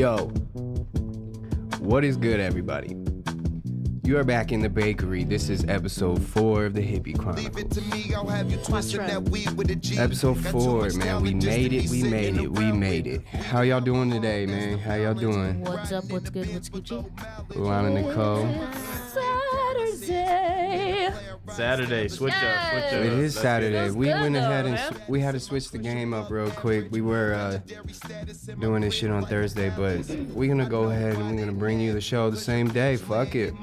Yo, what is good, everybody? You are back in the bakery. This is episode 4 of the Hippy Chronicles. Episode 4, man. We made it. How y'all doing today, man? How y'all doing? What's up? What's good? What's Gucci? Lana Nicole. Saturday, switch up. It is That's Saturday. good. We Feels went good, ahead though, and man. we had to switch the game up real quick. We were doing this shit on Thursday, but we're gonna go ahead and we're gonna bring you the show the same day. Fuck it.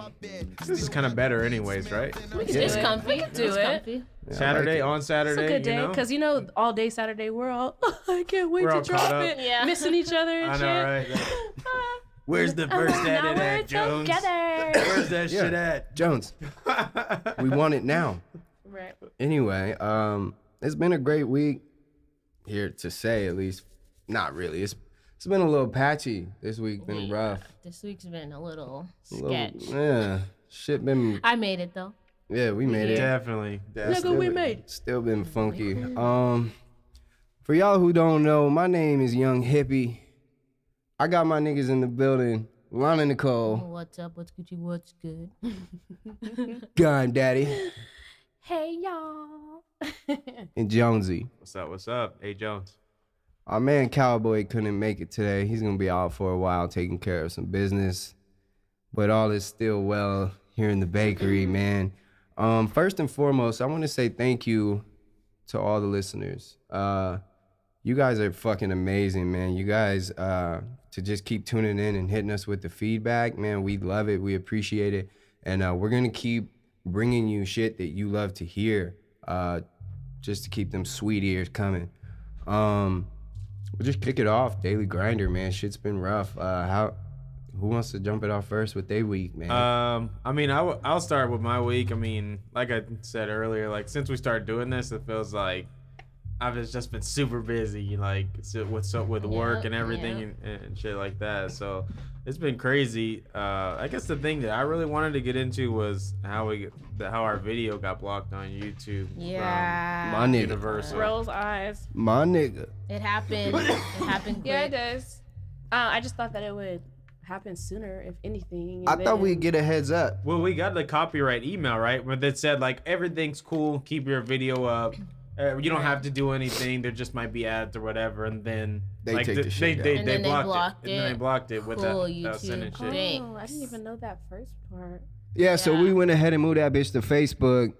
This is kind of better anyways, right? It's comfy. Do It's it. comfy. Yeah, I Saturday, like it. on Saturday, It's a good day, because because all day Saturday we're all I can't wait We're to all drop caught it, up. Yeah. missing each other and I shit. know, right? Where's the first Now edit we're at, Jones? together. Where's that shit Yeah. at? Jones, we want it now. Right. Anyway, it's been a great week here to say at least. Not really. It's been a little patchy this week. Been rough. This week's been a little A little- sketch. yeah, shit been. I made it though. Yeah, we made it. Definitely. Nigga, we made it. Still been funky. For y'all who don't know, my name is Young Hippy. I got my niggas in the building. Lana Nicole, What's up? What's Gucci? What's good? Gun Daddy, Hey y'all. and Jonesy. What's up? Hey, Jones. Our man Cowboy couldn't make it today. He's gonna be out for a while taking care of some business. But all is still well here in the bakery, man. First and foremost, I want to say thank you to all the listeners. You guys are fucking amazing, man. You guys, to just keep tuning in and hitting us with the feedback, man, we love it. We appreciate it. And we're going to keep bringing you shit that you love to hear, just to keep them sweet ears coming. We'll just kick it off. Daily grinder, man. Shit's been rough. Who wants to jump it off first with their week, man? I mean, I'll start with my week. I mean, like I said earlier, like since we started doing this, it feels like I've just been super busy, like with work and everything and shit like that. So it's been crazy. I guess the thing that I really wanted to get into was how our video got blocked on YouTube. Yeah. My nigga. Universal. Rolls eyes. My nigga. It happened. It happened quick. Yeah, it does. I just thought that it would happen sooner, if anything. I thought we'd get a heads up. Well, we got the copyright email, right? Where that said, like, everything's cool. Keep your video up. You don't have to do anything. There just might be ads or whatever. And then They like, take the shit down. And then they blocked it. And then they blocked it Cool, without sending YouTube. shit. Thanks. Oh, I didn't even know that first part. Yeah, so Yeah. we went ahead and moved that bitch to Facebook,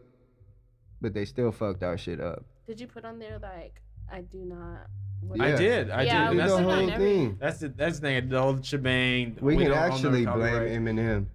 but they still fucked our shit up. Did you put on there like I do not? Yeah. I did. Yeah, We That's the put the it on whole every- thing. That's the thing. The whole shebang. We can don't own actually the blame copyright. Eminem.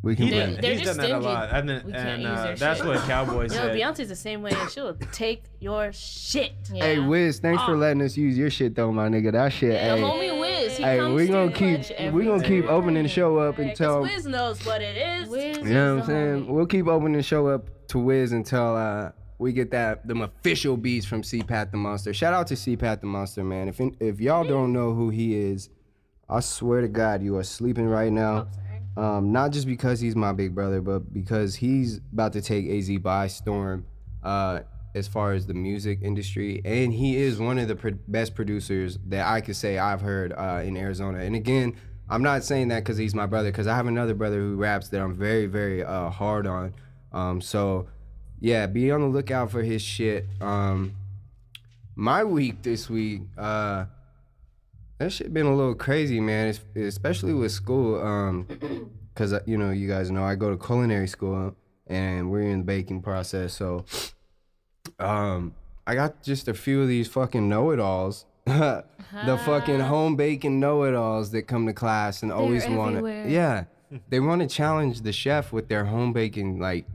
We can He blame did, him. They're he's just done that a stingy. lot, and We can't use their that's shit. what Cowboy Yo, said. Beyonce's the same way, and she'll take your shit. Yeah. Hey, Wiz, thanks for letting us use your shit though, my nigga. That shit, The hey. homie Wiz, he Hey, comes we gonna through keep clutch every we gonna keep time. opening the show up Because until Wiz knows what it is. Wiz you know what I'm is the saying. homie. We'll keep opening the show up to Wiz until we get them official beats from CPAT the Monster. Shout out to CPAT the Monster, man. If y'all don't know who he is, I swear to God, you are sleeping right now. Not just because he's my big brother, but because he's about to take AZ by storm as far as the music industry. And he is one of the best producers that I could say I've heard in Arizona. And again, I'm not saying that because he's my brother, because I have another brother who raps that I'm very, very hard on. So, yeah, be on the lookout for his shit. My week this week, that shit been a little crazy, man, especially with school, because, you guys know I go to culinary school, and we're in the baking process, so I got just a few of these fucking know-it-alls, the fucking home baking know-it-alls that come to class and always want to, everywhere. yeah, they want to challenge the chef with their home baking, like,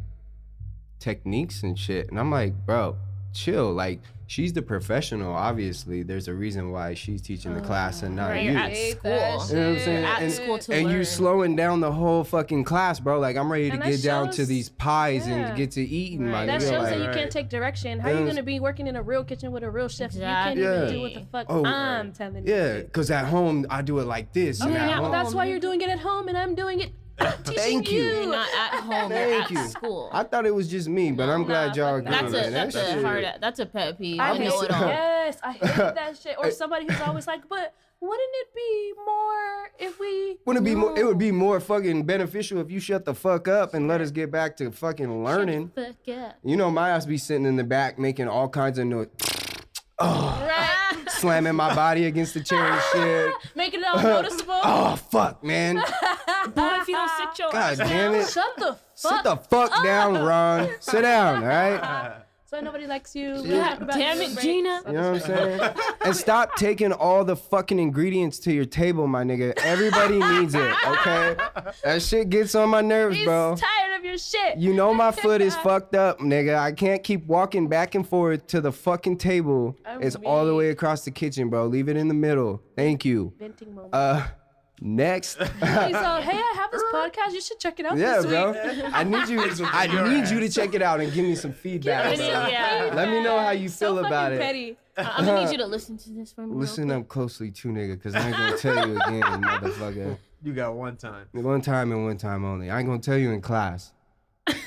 techniques and shit, and I'm like, bro, chill, like, she's the professional, obviously. There's a reason why she's teaching the class and not Right, you. you're at school. You know what I'm saying? At and school to and you learn. slowing down the whole fucking class, bro. Like, I'm ready to And get that down to shows- these pies yeah. and get to eating, my That nigga. shows Like, that you Right. can't take direction. How are you Yes. gonna be working in a real kitchen with a real chef if you can't Exactly. even Yeah. do what the fuck Oh, I'm telling you? yeah, because at home, I do it like this. and Okay, at now home, that's why you're doing it at home and I'm doing it Thank you. You're not at home. You're Thank at you. school. I thought it was just me, but I'm glad y'all agree. That's man. that's That a shit- hard. That's a pet peeve. I I hate know it all. Yes, I hate that shit. Or somebody who's always like, but wouldn't it be more if we? Wouldn't it be more? It would be more fucking beneficial if you shut the fuck up and let us get back to fucking learning. Fuck yeah. You know, my ass be sitting in the back making all kinds of noise. Right. Slamming my body against the chair and shit. Making it all noticeable. Oh fuck, man! Boy, if you don't sit your God ass damn down. it! Shut the Sit fuck. the fuck down, Ron. Sit down, all right? So nobody likes you. We Yeah. talk about Damn you, it, right? Gina. You know what I'm saying? And stop taking all the fucking ingredients to your table, my nigga. Everybody needs it, okay? That shit gets on my nerves, He's bro. tired of your shit. You know my foot is fucked up, nigga. I can't keep walking back and forth to the fucking table. It's all the way across the kitchen, bro. Leave it in the middle. Thank you. Venting moment. Next. Hey, I have this podcast. You should check it out Yeah, this bro. week. I need you to check it out and give me some feedback. bro. Yeah. Let me know how you So feel about fucking it. petty. I'm gonna need you to listen to this for me. real Listen quick. up closely too, nigga, because I ain't gonna tell you again, motherfucker. You got one time. One time and one time only. I ain't gonna tell you in class.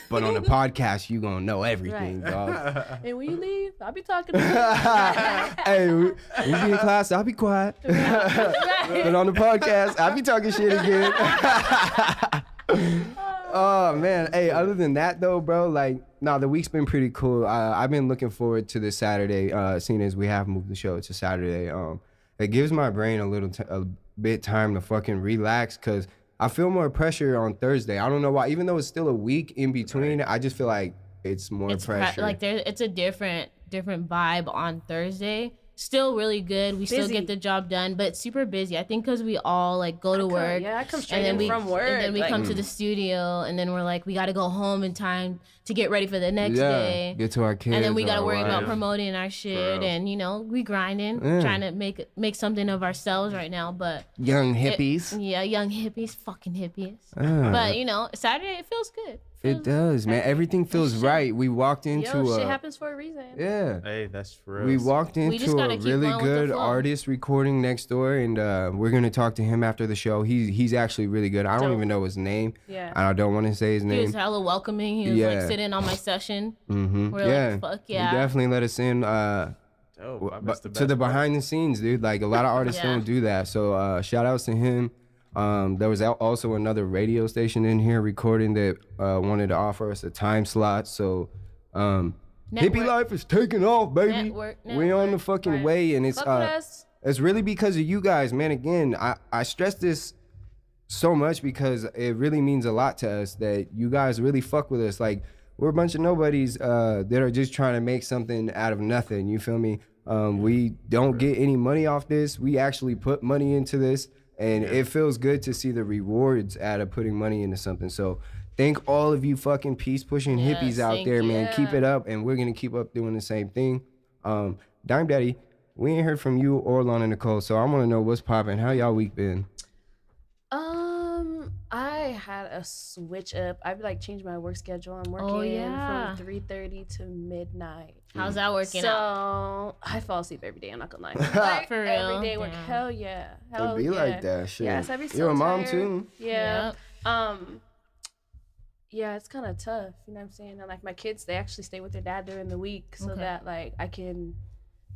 But on the podcast, you gonna know everything, dog. And when you leave, I'll be talking to you. Hey, we be in class, I'll be quiet. But on the podcast, I'll be talking shit again. Oh, man. Hey, other than that, though, bro, like, the week's been pretty cool. I've been looking forward to this Saturday, seeing as we have moved the show to Saturday. It gives my brain a bit time to fucking relax, because I feel more pressure on Thursday. I don't know why. Even though it's still a week in between, I just feel like it's more pressure. It's a different vibe on Thursday. Still really good. We still Busy. get the job done, but super busy. I think because we all like go to work. Yeah, I come straight and then in we, from work. And then we like, come to the studio, and then we're like, we got to go home in time to get ready for the next day. Get to our kids. And then we got to our worry about wife. promoting our shit, real. and we grinding, Yeah. trying to make something of ourselves right now. But Young hippies. young hippies, fucking hippies. Ah. But Saturday it feels good. It does, man. Everything feels right. We walked into Yo, shit a happens for a reason. yeah. Hey, that's for real. We walked just into gotta a keep really going with the good flow. artist recording next door, and we're gonna talk to him after the show. He's actually really good. I don't Dope. even know his name. Yeah. And I don't want to say his He name. was hella welcoming. He was like Yeah. sitting on my session. Mm-hmm. We're Yeah. like, fuck He yeah. definitely let us in. Dope. I But missed the to the best part. behind the scenes, dude. Like a lot of artists Yeah. don't do that. So shout outs to him. There was also another radio station in here recording that wanted to offer us a time slot. So Hippie Network. life is taking off, baby. Network, We on the network, fucking right. way, and it's Fuck with us. it's really because of you guys, man. Again, I stress this so much because it really means a lot to us that you guys really fuck with us. Like, we're a bunch of nobodies that are just trying to make something out of nothing. You feel me? We don't get any money off this. We actually put money into this, and it feels good to see the rewards out of putting money into something. So thank all of you fucking peace pushing Yes, hippies out thank there, you. man. Keep it up, and we're gonna keep up doing the same thing. Dime Daddy, we ain't heard from you or Lana Nicole, so I want to know what's popping. How y'all week been? I had a switch up. I've like changed my work schedule. I'm working yeah. from 3:30 to midnight. How's that working out? So I fall asleep every day. I'm not gonna lie. For real? Every day work. Damn. Hell yeah. Hell It be yeah. like that, shit. Yes, I'd be so You're a mom tired. too? Yeah. Yep. Yeah, it's kind of tough. You know what I'm saying? And like my kids, they actually stay with their dad during the week so Okay. that like I can,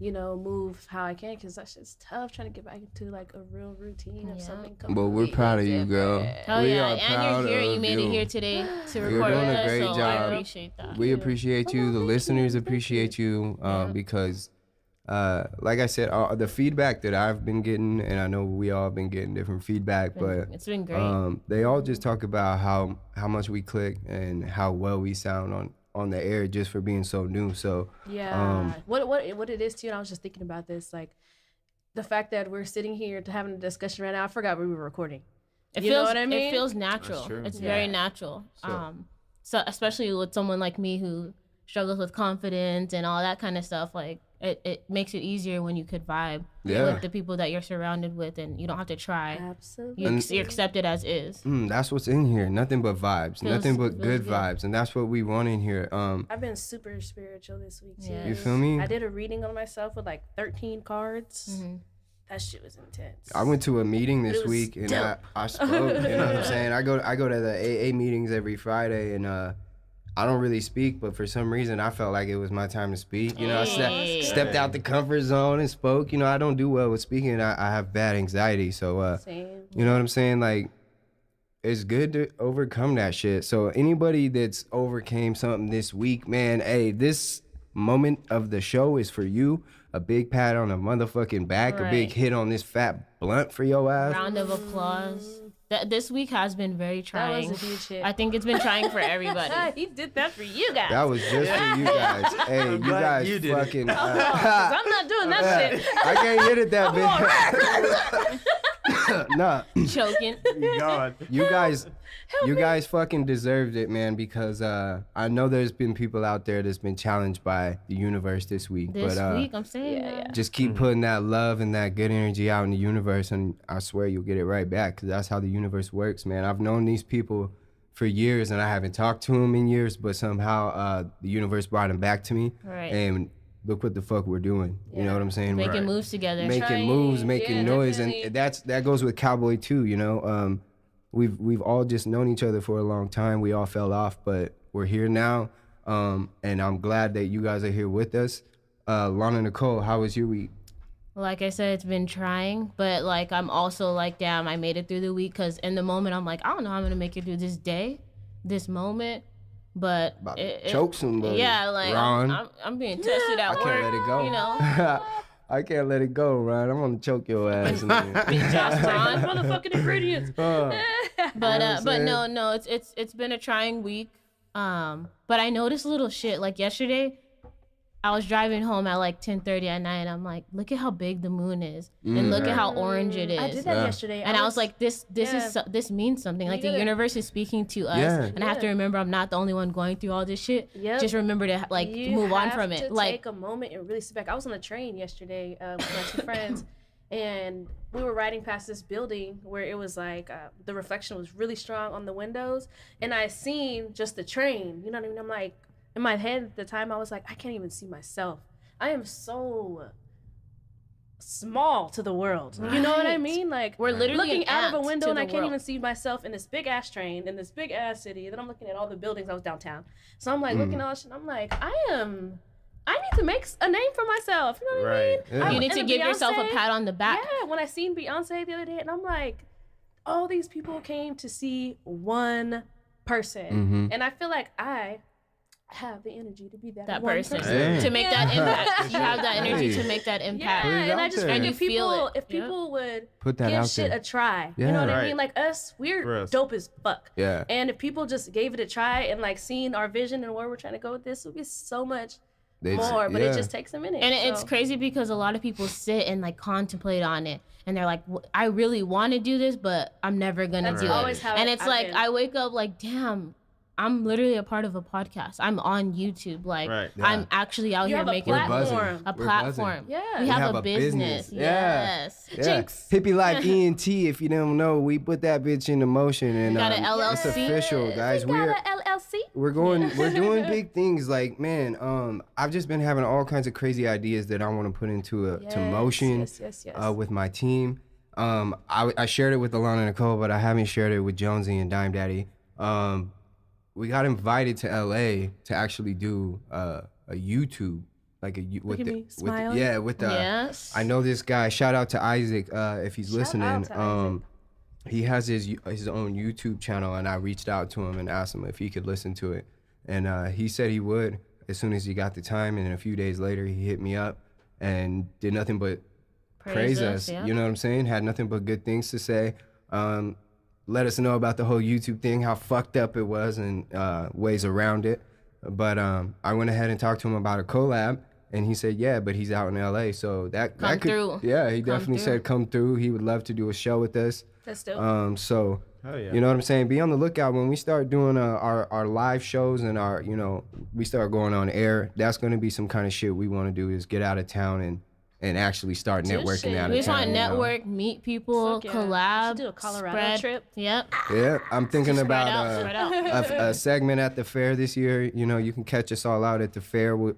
move how I can, because that's just tough trying to get back into like a real routine of Yeah. something. But we're proud of you, girl. different. Oh We yeah, are proud and you're here. of You made you. it here today to You're record doing with a us, great so I job. appreciate that. We appreciate you. The listeners appreciate you because, like I said, the feedback that I've been getting, and I know we all been getting different feedback, but It's been great. they all just talk about how much we click and how well we sound on the air just for being so new. So Yeah. What it is too, and I was just thinking about this, like the fact that we're sitting here to having a discussion right now. I forgot we were recording. It You feels know what I mean? It feels natural. That's true. It's Yeah. very natural. So especially with someone like me who struggles with confidence and all that kind of stuff, like it makes it easier when you could vibe Yeah. with the people that you're surrounded with, and you don't have to try. Absolutely. You're accepted as is. that's what's in here. Nothing but vibes. Nothing but feels good good. vibes, and that's what we want in here. I've been super spiritual this week too. Yeah. You feel me? I did a reading on myself with like 13 cards. Mhm. That shit was intense. I went to a meeting this was week and dope. I spoke. You know what I'm saying? I go to the AA meetings every Friday, and I don't really speak, but for some reason I felt like it was my time to speak. You know, I stepped out the comfort zone and spoke. You know, I don't do well with speaking. I have bad anxiety, so Same. you know what I'm saying? Like, it's good to overcome that shit. So anybody that's overcame something this week, man, hey, this moment of the show is for you. A big pat on the motherfucking back, a big Right. hit on this fat blunt for your ass. Round of applause. This week has been very That trying. was a huge hit. I think it's been trying for everybody. He did that for you guys. That was just for you guys. Hey, you glad guys you did it. fucking. 'Cause I'm not doing that shit. I can't hit it that big. Nah, Choking. God. you guys fucking deserved it, man, because I know there's been people out there that's been challenged by the universe this week. This but week, I'm saying. Yeah. just keep putting that love and that good energy out in the universe, and I swear you'll get it right back, because that's how the universe works, man. I've known these people for years, and I haven't talked to them in years, but somehow the universe brought them back to me. Right. And look what the fuck we're doing. You know what I'm saying? Making We're moves together. making moves, making Yeah, noise, definitely. and that goes with Cowboy too. You know, we've all just known each other for a long time. We all fell off, but we're here now, and I'm glad that you guys are here with us. Lana Nicole, how was your week? Like I said, it's been trying, but like I'm also like, damn, I made it through the week, because in the moment I'm like, I don't know how I'm gonna make it through this day, this moment, but About to choke somebody. yeah, like Ron. I'm being tested at I work. can't let it go. You know, I can't let it go, Ron. I'm gonna choke your ass. in there. just Ron. Motherfucking ingredients. Uh, But saying? no, it's been a trying week. But I noticed little shit. Like yesterday, I was driving home at like 10:30 at night. I'm like, look at how big the moon is, and look at how orange it is. I did that yesterday. And I was like, this yeah. this means something. Like the gotta- universe is speaking to us, Yeah. and I have to remember I'm not the only one going through all this shit. Yep. Just remember to like you move on have from to it. Like take a moment and really sit back. I was on the train yesterday with my two friends, and we were riding past this building where it was like the reflection was really strong on the windows, and I seen just the train. You know what I mean? I'm like, in my head at the time, I was like, I can't even see myself. I am so small to the world. You know what I Right. mean? Like, we're literally looking an out of a ant window to and I the can't world. even see myself in this big ass train in this big ass city. Then I'm looking at all the buildings. I was downtown, so I'm like looking at all that shit. I'm like, I need to make a name for myself. You know what I mean? Right. Yeah. you need and to give yourself a Beyonce- pat on the back. Yeah, when I seen Beyonce the other day, and I'm like, all these people came to see one person, Mhm. and I feel like I have the energy to be that, That one person Hey. to make that impact. You have that energy Hey. to make that Yeah, impact. Put it and I out just there. think And if you feel people, it. if people would Put that give out shit there. a try, you Yeah. know what I Right. mean? Like us, we're For us. dope as fuck. Yeah. And if people just gave it a try and like seen our vision and where we're trying to go with this, it would be so much more. But yeah. it just takes a minute. And it's so. crazy because a lot of people sit and like contemplate on it, and they're like, I really want to do this, but I'm never gonna That's do always it. how And it- it's I've like been. I wake up like, damn, I'm literally a part of a podcast. I'm on YouTube. Like Right. Yeah. I'm actually out You here have a making We're buzzing. platform. a We're platform. buzzing. Yeah. We We have a business. Yeah. Yes. Yeah. Jinx. Hippie Life ENT, if you don't know, we put that bitch into motion, and Got an it's LLC. official, guys. We got We're a LLC. we're doing big things. Like, man, I've just been having all kinds of crazy ideas that I want to put into to motion Yes. with my team. I shared it with Alana Nicole, but I haven't shared it with Jonesy and Dime Daddy. We got invited to LA to actually do a YouTube, like with at the, me, with smile. yeah, with the. Yes. I know this guy. Shout out to Isaac if he's Shout listening. out to Isaac. He has his own YouTube channel, and I reached out to him and asked him if he could listen to it, and he said he would as soon as he got the time. And then a few days later, he hit me up and did nothing but praise us. yeah. You know what I'm saying? Had nothing but good things to say. Let us know about the whole YouTube thing, how fucked up it was, and ways around it. But I went ahead and talked to him about a collab, and he said, yeah, but he's out in LA, so that Come could, through. yeah, he Come definitely through. said come through. He would love to do a show with us. That's dope. So Hell yeah. you know what I'm saying? Be on the lookout when we start doing our live shows and our, you know, we start going on air. That's going to be some kind of shit we want to do, is get out of town and actually start Do networking shit. out We of just town. want to you know? network, meet people, Fuck yeah. collab, We should do a Colorado spread. trip. Yep. Yeah, I'm thinking Spread about out, spread out. a segment at the fair this year. You know, you can catch us all out at the fair. We'll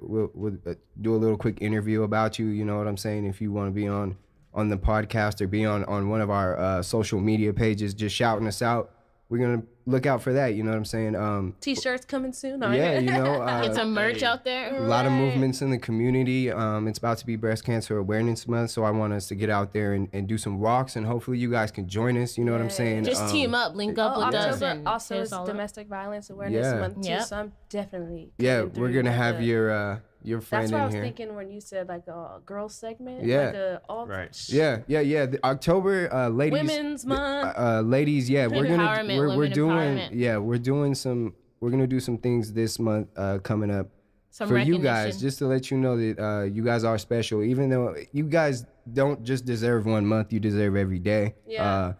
do a little quick interview about you. You know what I'm saying? If you want to be on on the podcast or be on one of our social media pages, just shouting us out, we're gonna look out for that. You know what I'm saying? T-shirts coming soon. Yeah, you know, Get some merch out there. a lot of movements in the community. It's about to be Breast Cancer Awareness Month, so I want us to get out there and do some walks, and hopefully you guys can join us. You know what I'm saying? Just team up, link up with us. October And also hit is us all up. Domestic Violence Awareness Month too, Yep. so I'm definitely Yeah, coming we're through gonna with have the- your friend That's what I in was here. thinking when you said like a girl segment. Yeah. Like a all Right. Yeah. The October, ladies. Women's Month. Ladies, yeah, we're gonna Empowerment, we're women doing empowerment. we're gonna do some things this month coming up Some for you guys, recognition. just to let you know that you guys are special. Even though you guys don't just deserve 1 month, you deserve every day. Yeah.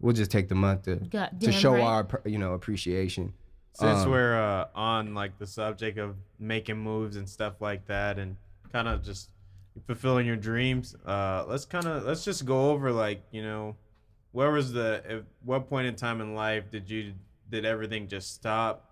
We'll just take the month to Goddamn show right. our appreciation. Since we're on like the subject of making moves and stuff like that, and kind of just fulfilling your dreams, let's just go over, like, you know, at what point in time in life did everything just stop,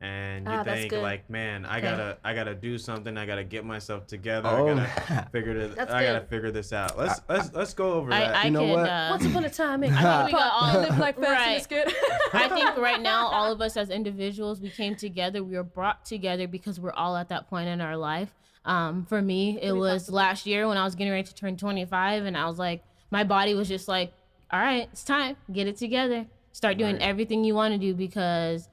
and you that's think good. like, man, I gotta do something, I gotta get myself together, Oh. I gotta That's gotta good. figure this out. Let's go over that. I You know could, what? Once upon a time, in we got all live like fast and right. it's good. I think right now, all of us as individuals, we came together. We were brought together because we're all at that point in our life. For me, it was last year when I was getting ready to turn 25, and I was like, my body was just like, all right, it's time. Get it together. Start doing everything you want to do, because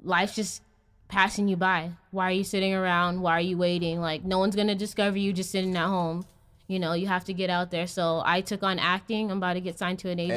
life's just passing you by. Why are you sitting around? Why are you waiting? Like, no one's going to discover you just sitting at home. You know, you have to get out there. So I took on acting. I'm about to get signed to an agency.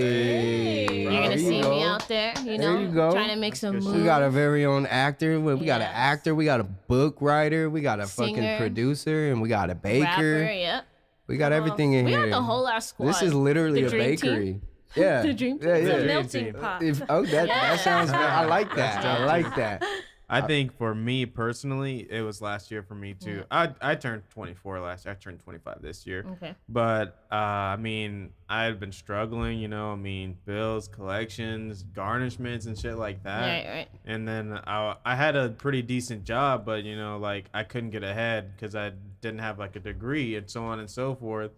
Hey, You're going there to you see go. me out there, you know, There you go. trying to make some good shit. moves. We got our very own actor. We got an Yes. actor. We got a book writer. We got a fucking Singer. producer, and we got a baker. rapper, yep. We got everything in We here. got the whole ass squad. This is literally The a dream team. bakery. Yeah. The dream team. Yeah, It's a yeah. melting pot. That sounds good. I like that. I like that. I think for me personally, it was last year for me too. I turned 24 last year. I turned 25 this year. Okay. But I mean, I had been struggling, you know. I mean, bills, collections, garnishments, and shit like that. Right. And then I had a pretty decent job, but you know, like I couldn't get ahead because I didn't have like a degree and so on and so forth.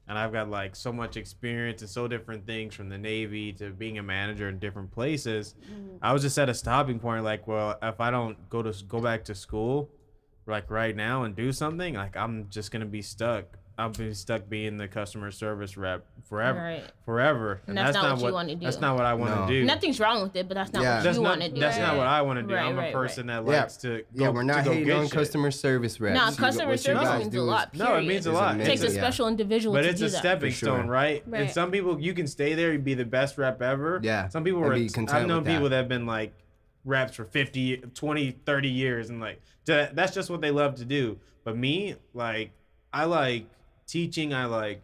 And I've got like so much experience and so different things, from the Navy to being a manager in different places. I was just at a stopping point, like, well, if I don't go back to school like right now and do something, like I'm just gonna be stuck. I'll be stuck being the customer service rep forever. Right. Forever. And that's not what you wanna do. That's not what I want to No. do. Nothing's wrong with it, but that's not Yeah. what That's you not, want to do. that's not what I want to do. Right, I'm a right, person that Yeah. likes to go. Yeah, we're not to go hating get on shit. customer service reps. No, You- customer what you service guys means do a is- lot. No, it period. means a It's lot. It takes a Yeah. special individual But to it's do a that. stepping For sure. stone, right? Right. And some people, you can stay there, you'd be the best rep ever. Yeah, Some people and are, be content I've known with that. people that have been like reps for 50, 20, 30 years, and like that's just what they love to do. But me, like, I like teaching, I like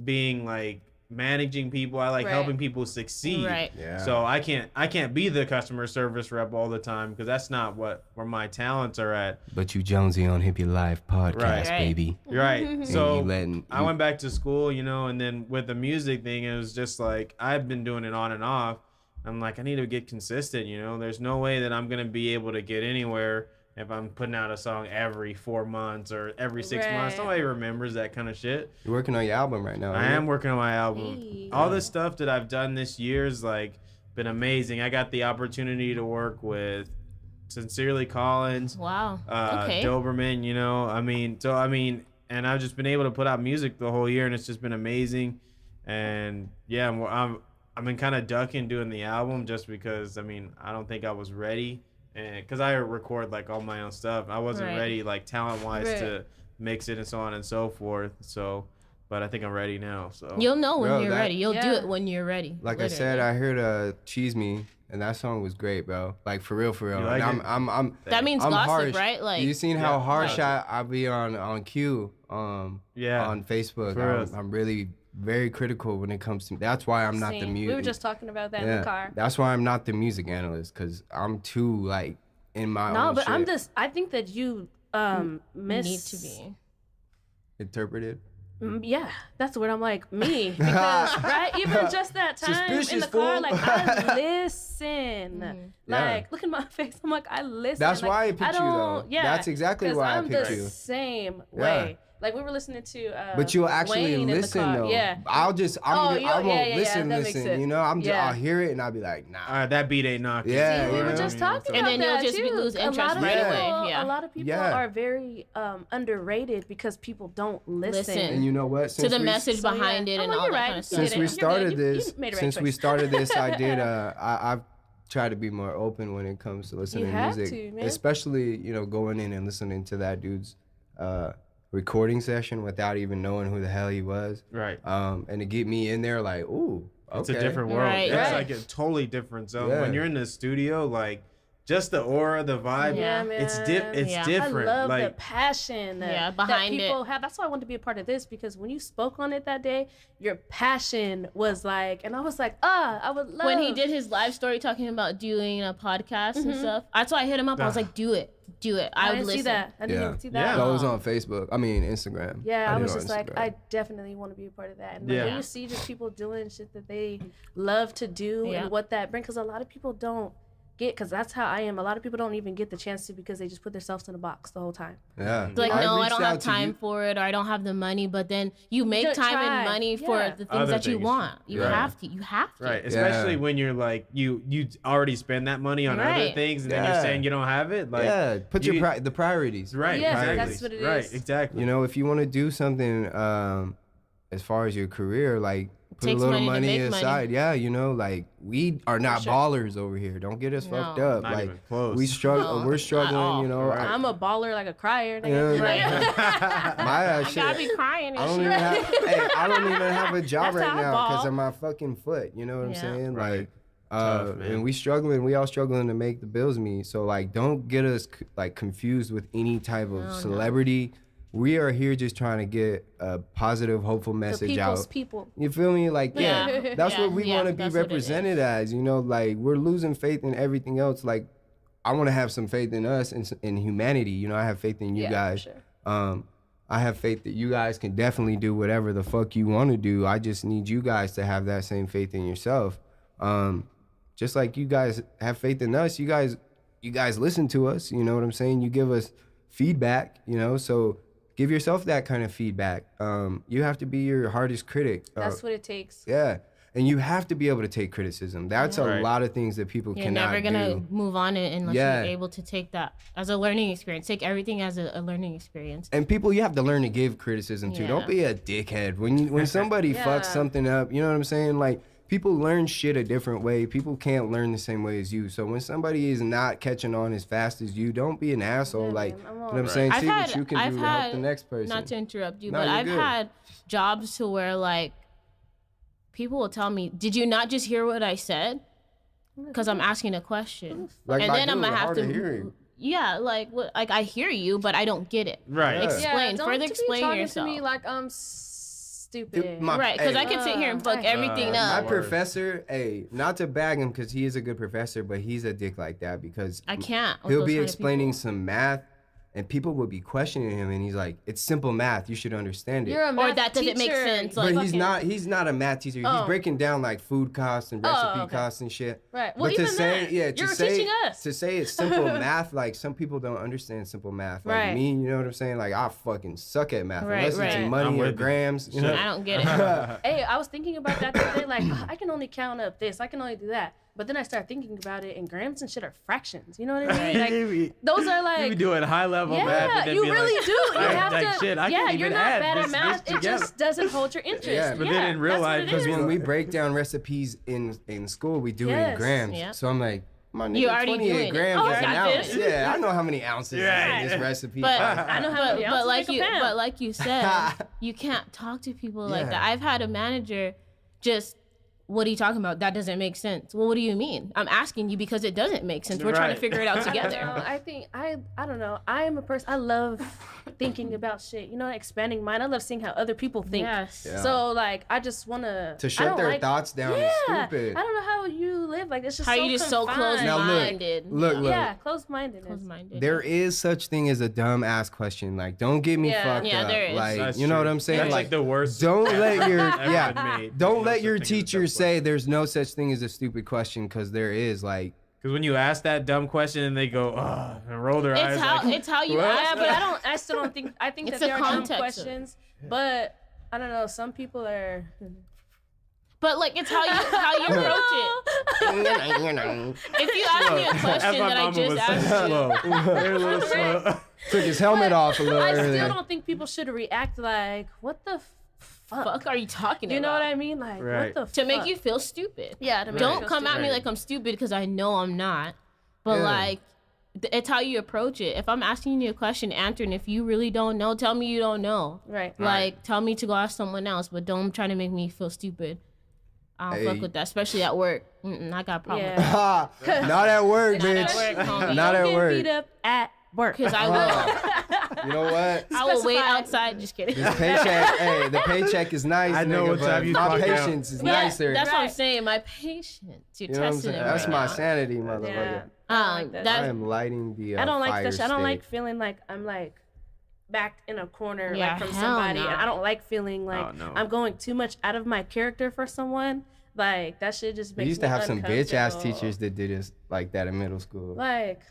being like managing people, I like Right. helping people succeed. Right. Yeah. So I can't be the customer service rep all the time, because that's not where my talents are at. But you Jonesy on Hippie Live podcast, Right. baby. Right. And So you letting I went back to school, you know, and then with the music thing, it was just like I've been doing it on and off. I'm like, I need to get consistent, you know. There's no way that I'm gonna be able to get anywhere if I'm putting out a song every 4 months or every 6 months. Right. Nobody remembers that kind of shit. You're working on your album right now. I aren't you? am working on my album. Hey. All this stuff that I've done this year is like been amazing. I got the opportunity to work with Sincerely Collins, Wow. Okay. Doberman, you know. I mean, and I've just been able to put out music the whole year, and it's just been amazing. And yeah, I've been kind of ducking doing the album just because, I mean, I don't think I was ready, and because I record like all my own stuff, I wasn't Right. ready like talent wise Right. to mix it and so on and so forth. So, but I think I'm ready now. So You'll know when Bro, you're that- ready. You'll do Yeah. it when you're ready. Like I said, I heard Cheese Me, and that song was great, bro. Like for real. You like And it? I'm that means I'm gossip, harsh. right? Like, You seen how Yeah, harsh yeah. I be on Q yeah, on Facebook. For real. I'm really very critical when it comes to. That's why I'm not the Same. music. We were just talking about that in the car. That's why I'm not the music analyst, because I'm too like in my No, own but I'm shit. just. I think that you miss. need to be. interpreted. Yeah, that's what I'm like. Me, because right, even just that time in Suspicious the car, fool. like I listen. Yeah. Like, look at my face. I'm like, I listen. That's like, why I picked you, though. Yeah, That's exactly 'cause why I I'm picked the you. same Yeah. way. Like we were listening to. But you'll actually Wayne in the listen car. though. Yeah. I won't yeah, listen. that makes sense. You know, Yeah. I'll hear it and I'll be like, nah. That beat ain't knocking. Yeah, We you were know? just talking And about then that you'll just too. lose interest a lot of right people, away. Yeah. A lot of people Yeah. are very underrated because people don't listen. And you know what? To the message So, yeah. behind it Oh, and no, all you're that right. kind of stuff. Since did we it. You're started good. You this, made the right since we choice. started this, I did. I've tried to be more open when it comes to listening to have music, to, man. especially going in and listening to that dude's recording session without even knowing who the hell he was. Right. And to get me in there, like, ooh, okay. It's a different world. Right. It's Right. like a totally different zone. Yeah. When you're in the studio, like just the aura, the vibe, Yeah, it's man. Yeah. different. I love the like passion that behind people have. That's why I wanted to be a part of this, because when you spoke on it that day, your passion was like, and I was like, I would love. When he did his live story talking about doing a podcast and stuff, that's why I hit him up. I was like, do it. I would didn't listen. see that. I didn't Yeah. even see that. That was on Facebook. I mean, Instagram. Yeah, I did was it on just like, Instagram. I definitely want to be a part of that. And Yeah. when you see just people doing shit that they love to do Yeah. and what that brings, because a lot of people don't get, because that's how I am. A lot of people don't even get the chance to, because they just put themselves in a box the whole time. Yeah. It's like, no, I reached don't out have to time you. for it, or I don't have the money. But then you make Just time try. and money for Yeah. the things Other that you things. want. You Right. have to. You have to. right, especially Yeah. when you're like you already spend that money on other Right. things, and then Yeah. you're saying you don't have it. Like Yeah, put you- the priorities. right, Yeah, exactly. that's what it right, is. exactly. You know, if you want to do something as far as your career, like put Takes a little money to money make money. aside. Yeah, like we are not sure. ballers over here. Don't get us fucked No. up. Not like even close. we struggle. No, we're not at struggling. all. You know, Right. I'm a baller like a crier. you know, Nigga. my I shit. gotta be crying I and don't shit. even have. Hey, I don't even have a job That's right how I now ball. because of my fucking foot. You know what I'm Yeah. saying? Right. Like, Tough, man. and we all struggling to make the bills meet. So like, don't get us like confused with any type of No. celebrity. We are here just trying to get a positive, hopeful The message people's out. people. You feel me? Like, yeah, Yeah. that's Yeah, what we yeah, want to be that's what it represented as. You know, like we're losing faith in everything else. Like, I want to have some faith in us and in humanity. You know, I have faith in you Yeah, for guys. sure. I have faith that you guys can definitely do whatever the fuck you want to do. I just need you guys to have that same faith in yourself. Just like you guys have faith in us, you guys listen to us. You know what I'm saying? You give us feedback. You know, so give yourself that kind of feedback. You have to be your hardest critic. That's what it takes. Yeah. And you have to be able to take criticism. That's a Right. lot of things that people You're cannot never gonna do. move on it unless Yeah. you're able to take that as a learning experience. Take everything as a learning experience. And people, you have to learn to give criticism to. Yeah. Don't be a dickhead. When somebody Yeah. fucks something up, you know what I'm saying? Like, people learn shit a different way. People can't learn the same way as you. So when somebody is not catching on as fast as you, don't be an asshole. Yeah, like, man, you I'm know all what I'm right. saying? I've See had- what you can I've do to help had- the next person. Not to interrupt you, No, but you're I've good. had jobs to where like people will tell me, "Did you not just hear what I said?" Because I'm asking a question, Like and my then I'm dude, gonna have hard to. of hearing. Yeah, like what? Like I hear you, but I don't get it. Right. Yeah. Explain. don't Further be explain talking yourself. to me like I'm stupid. My- Right, because hey, I can sit here and fuck I hate everything my up. professor, hey, not to bag him because he is a good professor, but he's a dick like that because I can't. with he'll those be kind of explaining people. some math and people will be questioning him and he's like, it's simple math, you should understand it. You're a math that doesn't make teacher. sense, You like- But he's fucking- not a math teacher. He's Oh. breaking down like food costs and recipe okay. costs and shit. Right. Well, But to even say, that, yeah, you're to say, teaching us. to say it's simple math, like some people don't understand simple math. Like Right. me, you know what I'm saying? Like I fucking suck at math. Right, Unless it's in right. money I'm or with you. grams, you know. I don't get it. Hey, I was thinking about that the other day. Like, I can only count up this. I can only do that. But then I started thinking about it, and grams and shit are fractions. You know what I mean? Like, those are You be like. doing high level math. Yeah, And then you be really like, do. You like- have like, to. shit, I yeah, can't you're even not add bad this at math. It together. just doesn't hold your interest. Yeah. But then in real that's what life, it Because is. when we break down recipes in school, we do it in Yes. grams. Yeah. So I'm like, my nigga, You already 28 doing it. grams Oh, is I an got ounce. this. Yeah, I know how many ounces Right. in this recipe. But I know how many ounces like make a you, pound. but like you said, you can't talk to people like Yeah. that. I've had a manager just. What are you talking about? That doesn't make sense. Well, what do you mean? I'm asking you because it doesn't make sense. We're trying to Right. figure it out I together. think I don't know. I am a person. I love thinking about shit. You know, expanding mind. I love seeing how other people think. Yes. Yeah. So like, I just wanna to shut their thoughts down Yeah, is stupid. I don't know how you live. Like it's just How so you just so confined. Now look, close-minded. look. Yeah, closed-mindedness. Close-minded. There is such thing as a dumb ass question. Like, don't get me Yeah. fucked Yeah, up. there is. Like, That's you know true. what I'm saying? That's Like, like the worst. don't let your ever been made. don't There's no let such your thing as a teacher dumb say there's no such thing as a stupid question because there is. Like, Because when you ask that dumb question and they go, and roll their eyes It's how you what? ask Yeah, it. but I still don't think. I think It's that a there are dumb context of- questions, but I don't know. Some people are. But like, it's how you approach it. If you ask me a question that I just asked you, slow. They're a little slow. Took his helmet off a little I earlier. still don't think people should react like, "What the fuck?" fuck are you talking about? You know what I mean? Like, Right. what the To make fuck? you feel stupid. Yeah. To make you Don't feel come at stupid. me like I'm stupid because I know I'm not. But Yeah. like, it's how you approach it. If I'm asking you a question, answer, and if you really don't know, tell me you don't know. Right. Like, tell me to go ask someone else, but don't try to make me feel stupid. I don't Hey. fuck with that, especially at work. I got a problem with that. Ha! Not at work, Not at bitch. work, homie. Not at Get work. beat up at work. Because I will. You know what? I will wait Specify. outside. Just kidding. This paycheck, hey, the paycheck is nice, I know nigga, what time but you my clock out. patience is Yeah, nicer. that's what I'm Right. saying. My patience. You're You know what I'm testing saying? it That's right my now. sanity, motherfucker. Yeah. I don't like that. I am lighting the I don't like fire that shit. I don't stick. like feeling like I'm like backed in a corner Yeah, like from hell somebody. no. And I don't like feeling like Oh, no. I'm going too much out of my character for someone. Like that shit just makes We used to me have some bitch ass uncomfortable. teachers that did us like that in middle school. Like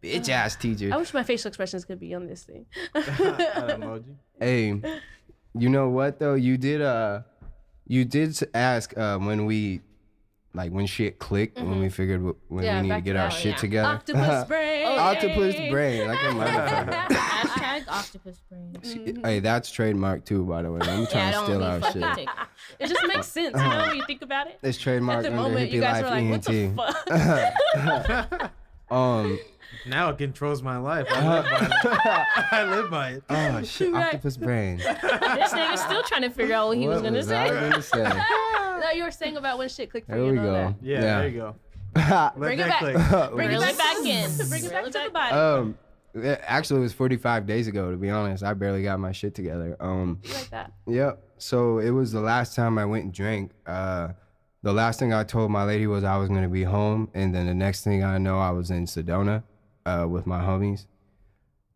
Bitch ass teachers. I wish my facial expressions could be on this thing. An emoji. Hey, you know what though? You did ask when we like when shit clicked when we figured when Yeah, we need to back get to our that. shit Yeah. together. Octopus brain. Octopus brain, like a motherfucker. Hashtag octopus brain. Hey, that's trademark too, by the way. I'm Yeah, trying I to don't steal be our fucking shit. take. It just makes sense, you know, when you think about it. It's At trademark the under moment, Hippy you guys Life were like, "What ENT. the fuck?" Now it controls my life. I live by it. I live by it. Oh shit, Right. octopus brain. This nigga's still trying to figure out what he was gonna I say. gonna say? No, you were saying about when shit clicked for There you. we and all go. Yeah, Yeah. there you go. Let Bring it that back. click. Bring Reel it it back in. Bring it back Reel to the it body. Actually, it was 45 days ago. To be honest, I barely got my shit together. You like that? Yep. So it was the last time I went and drank. The last thing I told my lady was I was gonna be home, and then the next thing I know, I was in Sedona with my homies.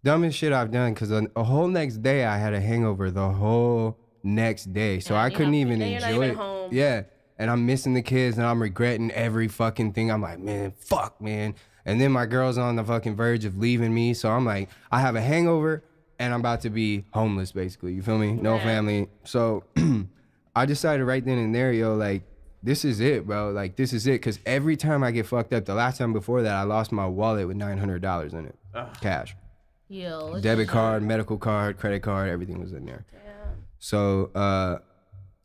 Dumbest shit I've done, because a whole next day I had a hangover the whole next day, so Yeah, I you couldn't have- even and you're not enjoy even it. home. Yeah, and I'm missing the kids, and I'm regretting every fucking thing. I'm like, man, fuck, man. And then my girl's on the fucking verge of leaving me, so I'm like, I have a hangover, and I'm about to be homeless, basically. You feel me? No Yeah. family. So I decided right then and there, yo, like, this is it, bro. Like, this is it. Because every time I get fucked up, the last time before that, I lost my wallet with $900 in it. Cash. Yo, it's Debit just- card, medical card, credit card, everything was in there. Damn. So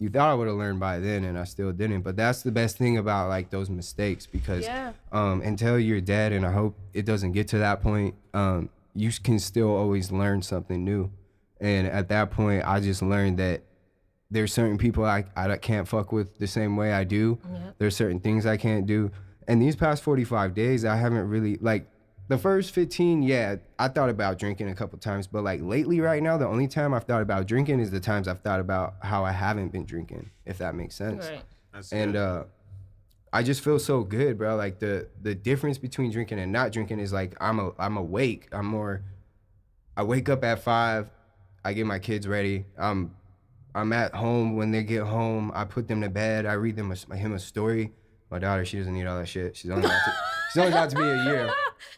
you thought I would have learned by then, and I still didn't. But that's the best thing about, like, those mistakes. Because Yeah. until you're dead, and I hope it doesn't get to that point, you can still always learn something new. And at that point, I just learned that there's certain people I can't fuck with the same way I do. Yep. There's certain things I can't do. And these past 45 days, I haven't really, like, the first 15, yeah, I thought about drinking a couple times. But, like, lately right now, the only time I've thought about drinking is the times I've thought about how I haven't been drinking, if that makes sense. Right. That's And good. I just feel so good, bro. Like, the difference between drinking and not drinking is, like, I'm awake. I wake up at 5. I get my kids ready. I'm at home when they get home. I put them to bed. I read him a story. My daughter, she doesn't need all that shit. She's only got to be a year.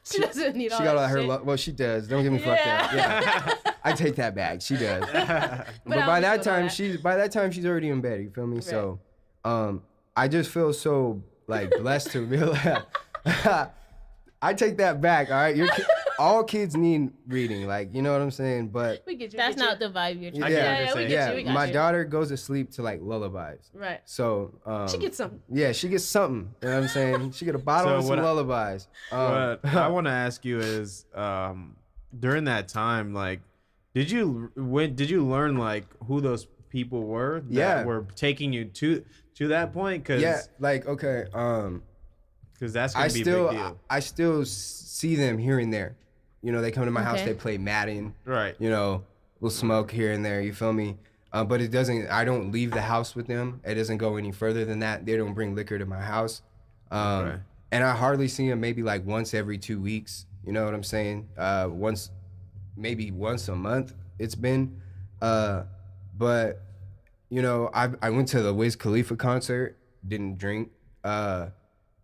She doesn't need all She got all that her shit. well, she does. Don't get me fucked up. Yeah. I take that back. She does. But I by always that feel time, that. she's already in bed. You feel me? So, I just feel so like blessed to realize. I take that back. All right, all kids need reading. Like, you know what I'm saying? But We get you. That's we get not the vibe you're I trying get yeah, what you're we saying. get yeah. you. We got My you. daughter goes to sleep to like lullabies. you. Right. So She gets some. yeah, she gets something. You know what I'm saying? She get a bottle So of some what lullabies. What I want to ask you is, during that time, like, did you learn like who those people were that Yeah. were taking you to that point? Cause, yeah, like okay. 'cause that's gonna be a big deal. I still see them here and there. You know, they come to my house, Okay. they play Madden. Right. You know, we'll smoke here and there. You feel me? But it doesn't. I don't leave the house with them. It doesn't go any further than that. They don't bring liquor to my house. Okay. And I hardly see them. Maybe like once every 2 weeks. You know what I'm saying? Maybe once a month. It's been. But you know, I went to the Wiz Khalifa concert. Didn't drink.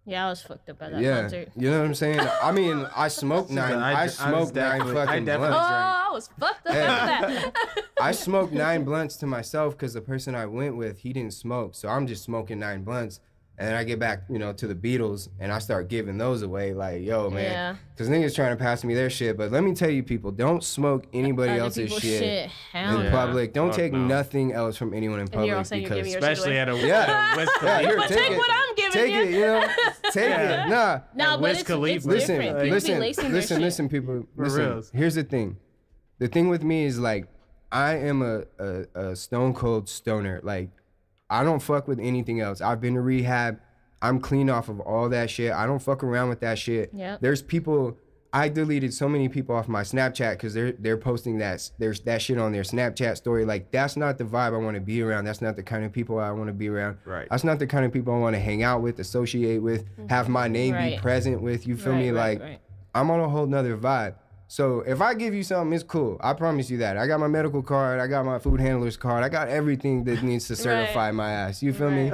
Yeah, I was fucked up at that Yeah, concert. you know what I'm saying? I mean, I smoked nine. I smoked nine fucking Oh, blunts. I was fucked up after that. I smoked 9 blunts to myself because the person I went with, he didn't smoke. So I'm just smoking 9 blunts. And then I get back, to the Beatles and I start giving those away. Like, yo, man. Yeah. Because niggas trying to pass me their shit. But let me tell you, people, don't smoke anybody Other else's people's shit hell in no. public. Don't Fuck take no. nothing else from anyone in And you're all public saying you're giving because your Especially at a Yeah. Wiz yeah, here, Khalifa. take it. what I'm giving Take you. it, take Yeah. it. Nah. No, but Wiz it's Khalifa. Listen, different. People be listen, lacing their listen, shit. listen, people. For Listen. reals. Here's the thing. The thing with me is like, I am a stone cold stoner. Like, I don't fuck with anything else. I've been to rehab. I'm clean off of all that shit. I don't fuck around with that shit. Yep. There's people. I deleted so many people off my Snapchat because they're posting there's that shit on their Snapchat story. Like, that's not the vibe I want to be around. That's not the kind of people I want to be around. Right. That's not the kind of people I want to hang out with, associate with, have my name be Right. present with. You feel Right, me? right, Like, right. I'm on a whole nother vibe. So if I give you something, it's cool. I promise you that. I got my medical card. I got my food handler's card. I got everything that needs to certify my ass. You feel me?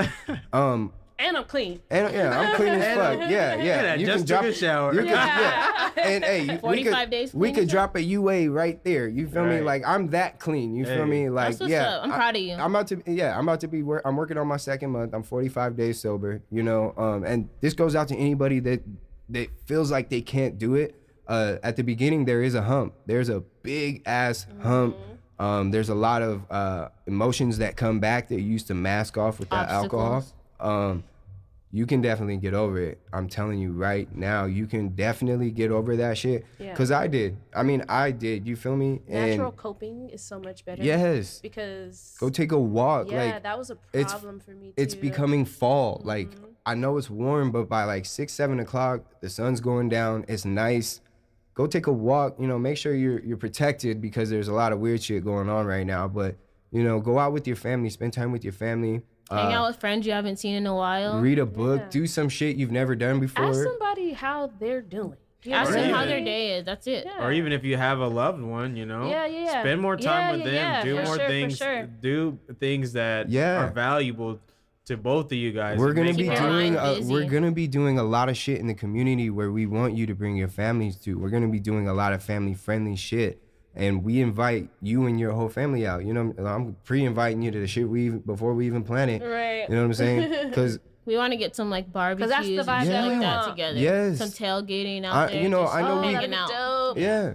And I'm clean. And yeah, I'm clean as fuck. Yeah. Yeah, You just can drop took a shower. You can, yeah. And hey, we 45 days we clean could as drop a UA right there. You feel me? Right. Like, I'm that clean. You feel Hey. me? Like, That's what's yeah. up. I'm proud of you. I'm about to be. I'm working on my 2nd month. I'm 45 days sober. And this goes out to anybody that feels like they can't do it. At the beginning, there is a hump. There's a big ass hump. There's a lot of emotions that come back that you used to mask off with that alcohol. Obstacles. You can definitely get over it. I'm telling you right now, you can definitely get over that shit. Yeah. Cause I did. I mean, I did. You feel me? Natural And coping is so much better. yes, Because go take a walk. yeah, Like, that was a it's- problem for me too. it's becoming fall. Like, I know it's warm, but by like 6, 7 o'clock, the sun's going down. It's nice. Go take a walk. Make sure you're protected because there's a lot of weird shit going on right now. But go out with your family, spend time with your family. Hang out with friends you haven't seen in a while. Read a book. Yeah. Do some shit you've never done before. Ask somebody how they're doing. You Ask know them what I how their mean? day is. That's it. Yeah. Or even if you have a loved one, Yeah. spend more time with them. Yeah, do for more sure, for things. sure. Do things that Yeah. are valuable to both of you guys. We're and gonna make be Keep it your doing mind busy. we're gonna be doing a lot of shit in the community where we want you to bring your families to. We're gonna be doing a lot of family friendly shit, and we invite you and your whole family out. I'm pre-inviting you to the shit before we even plan it. Right. You know what I'm saying? Because We want to get some like barbecues that's the and vibe shit that like we that want. together. Yes. Some tailgating out I- there. you know, just I know we- hanging out. Dope. yeah,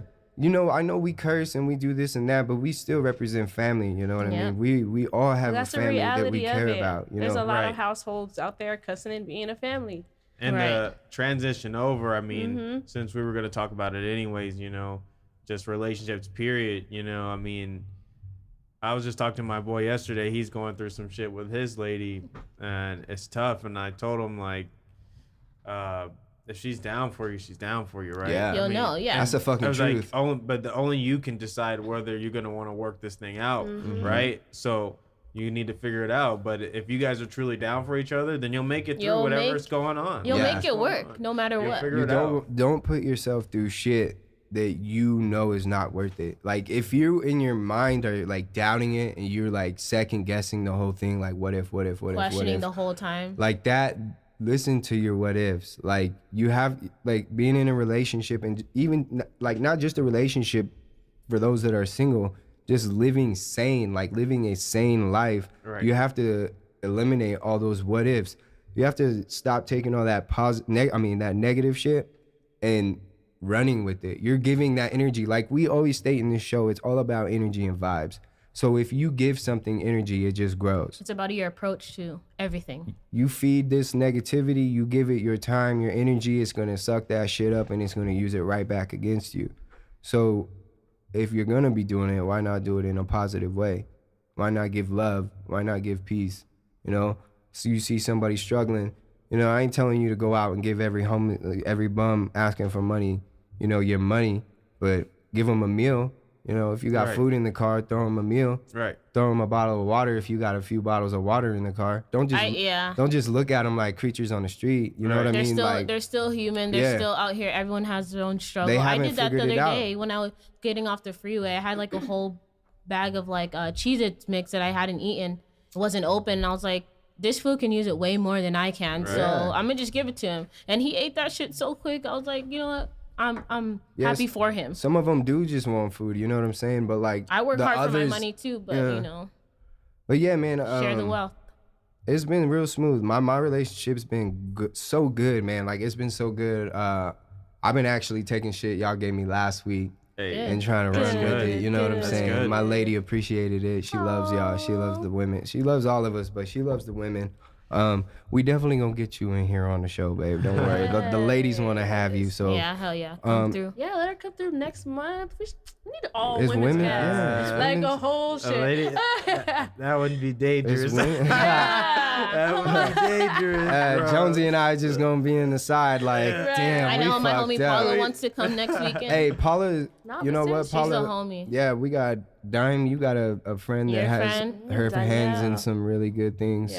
I know we curse and we do this and that, but we still represent family. You know what I Yeah. mean? We all have a That's the family that reality we of care it. about. There's a lot Right. of households out there cussing and being a family. And Right. the transition over, I mean, since we were going to talk about it anyways, just relationships, period, I mean, I was just talking to my boy yesterday. He's going through some shit with his lady, and it's tough. And I told him, like, if she's down for you, she's down for you, right? Yeah. You'll know, yeah. That's the I fucking was truth. like, only you can decide whether you're going to want to work this thing out, right? So you need to figure it out. But if you guys are truly down for each other, then you'll make it through You'll whatever's going on. You'll Yeah. make it work no matter You'll what. figure You it out. don't put yourself through shit that is not worth it. Like, if you in your mind are like doubting it and you're like second guessing the whole thing, like what if, Questioning the whole time. like that, listen to your what ifs. Like, you have, like, being in a relationship, and even like not just a relationship for those that are single, just living a sane life. Right. You have to eliminate all those what ifs. You have to stop taking all that that negative shit and running with it. You're giving that energy. Like we always state in this show, it's all about energy and vibes. So if you give something energy, it just grows. It's about your approach to everything. You feed this negativity, you give it your time, your energy, it's gonna suck that shit up and it's gonna use it right back against you. So if you're gonna be doing it, why not do it in a positive way? Why not give love? Why not give peace? So you see somebody struggling, I ain't telling you to go out and give every bum asking for money, your money, but give them a meal. If you got Right. food in the car, throw them a meal. Right. Throw them a bottle of water if you got a few bottles of water in the car. Don't just look at them like creatures on the street. You know what I They're mean? still Like, they're still human. They're Yeah. still out here. Everyone has their own struggle. They I haven't did that the figured other it out. day when I was getting off the freeway. I had like a whole bag of like Cheez-Its mix that I hadn't eaten. It wasn't open. And I was like, this food can use it way more than I can. Right. So I'm gonna just give it to him. And he ate that shit so quick. I was like, you know what? I'm happy for him. Some of them do just want food. You know what I'm saying? But like, I work the hard others, for my money too, but yeah. you know, But yeah, man. share the wealth. It's been real smooth. My relationship's been good, so good, man. Like it's been so good. I've been actually taking shit y'all gave me last week Hey, and trying to run with it. You know what I'm That's saying? good. My lady appreciated it. She loves y'all. She loves the women. She loves all of us, but she loves the women. We definitely gonna get you in here on the show, babe. Don't worry. The ladies want to have you. So Yeah, hell yeah. Come through. Yeah, let her come through next month. We need all It's women's women, cast. yeah, it's Like women's- a whole a shit. lady, that wouldn't be dangerous. it's women. That would be dangerous. Bro. Jonesy and I just gonna be in the side, like, damn, I we know my fucked homie up. Paula wants to come next weekend. Hey, Paula, Nah, you but know what, seriously, she's a Paula? homie. Yeah, we got Dime. You got a friend that Your has friend? her hands in Danielle. some really good things. Yeah,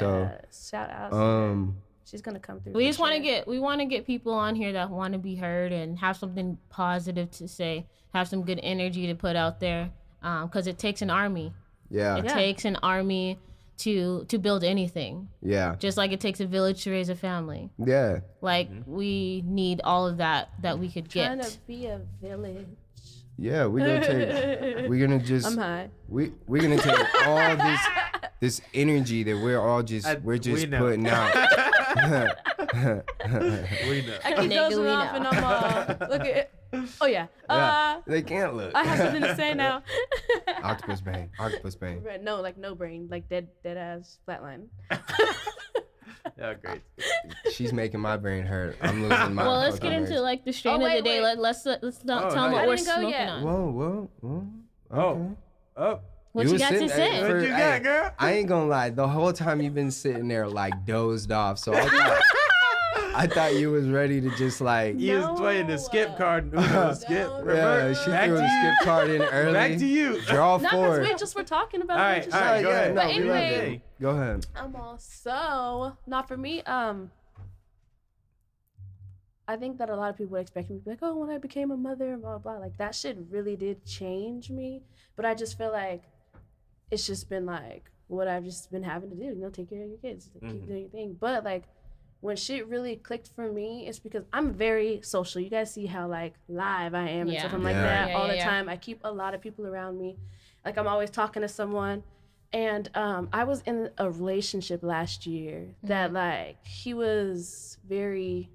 shout out. to So, her. She's gonna come through. We for just want to sure. get people on here that want to be heard and have something positive to say, have some good energy to put out there, because it takes an army. yeah, It Yeah. takes an army to build anything, yeah, just like it takes a village to raise a family. yeah. Like we need all of that we could Trying get. to be a village. Yeah, we're gonna just I'm high. we're gonna take all this energy that we're just we know. putting out. We know. I keep Nigga, dozing we off know. and I'm look at it. Oh yeah. Yeah, they can't look. I have something to say now. Octopus brain, octopus brain. Right, no, like no brain, like dead ass flatline. Yeah, great. She's making my brain hurt. I'm losing my. Well, let's fucking get into nerves. like the strain Oh, of the wait, day. wait. Let's not Oh, tell them nice. what I we're didn't go smoking yet. on. Whoa. Okay. Oh, What you was got to sitting say? there What you got, hey, girl? I ain't gonna lie. The whole time you've been sitting there like dozed off. So I thought you was ready to just like. you was playing the skip card. Skip. No. Revert. Yeah, she Back threw to the you. skip card in early. Back to you. Draw Not because forward. we just were talking about All it. right, Just- all right, go ahead. No, But we love anyway- it. Go ahead. I'm all so not for me. I think that a lot of people would expect me to be like, oh, when I became a mother, blah blah. Like that shit really did change me. But I just feel like it's just been like what I've just been having to do. You know, take care of your kids, keep doing your thing. But like when shit really clicked for me, it's because I'm very social. You guys see how like live I am and Yeah. stuff. I'm like Yeah. that Yeah, all yeah, the yeah. time. I keep a lot of people around me. Like I'm always talking to someone. And I was in a relationship last year that like he was very,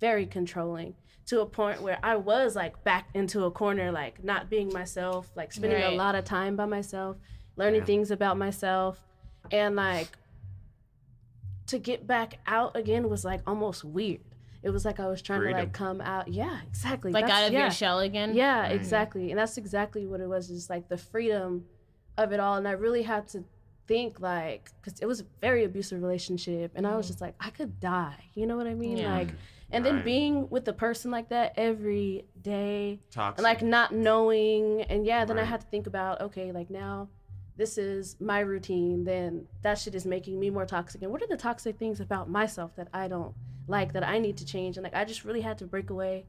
very controlling to a point where I was like backed into a corner, like not being myself, like spending a Right. lot of time by myself, learning things about myself. And like to get back out again was like almost weird. It was like I was trying to Freedom. like come out. Yeah, exactly. Like That's- out of your shell again. yeah, exactly. And that's exactly what it was, just like the freedom of it all. And I really had to think like, because it was a very abusive relationship. And I was just like, I could die. You know what I mean? Yeah. Like, and then Right. being with a person like that every day Toxic. and like not knowing. And yeah, then I Right. had to think about, okay, like now this is my routine. Then that shit is making me more toxic. And what are the toxic things about myself that I don't like, that I need to change? And like, I just really had to break away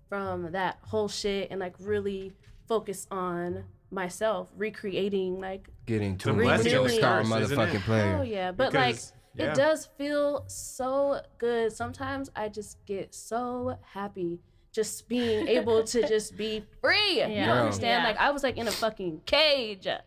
from that whole shit and like really focus on myself, recreating like, Getting to The a blessing and the star curse, isn't motherfucking it? player. oh yeah, but Because- like it does feel so good. Sometimes I just get so happy just being able to just be free. You Yeah. don't understand? Yeah. Like I was like in a fucking cage. Yeah.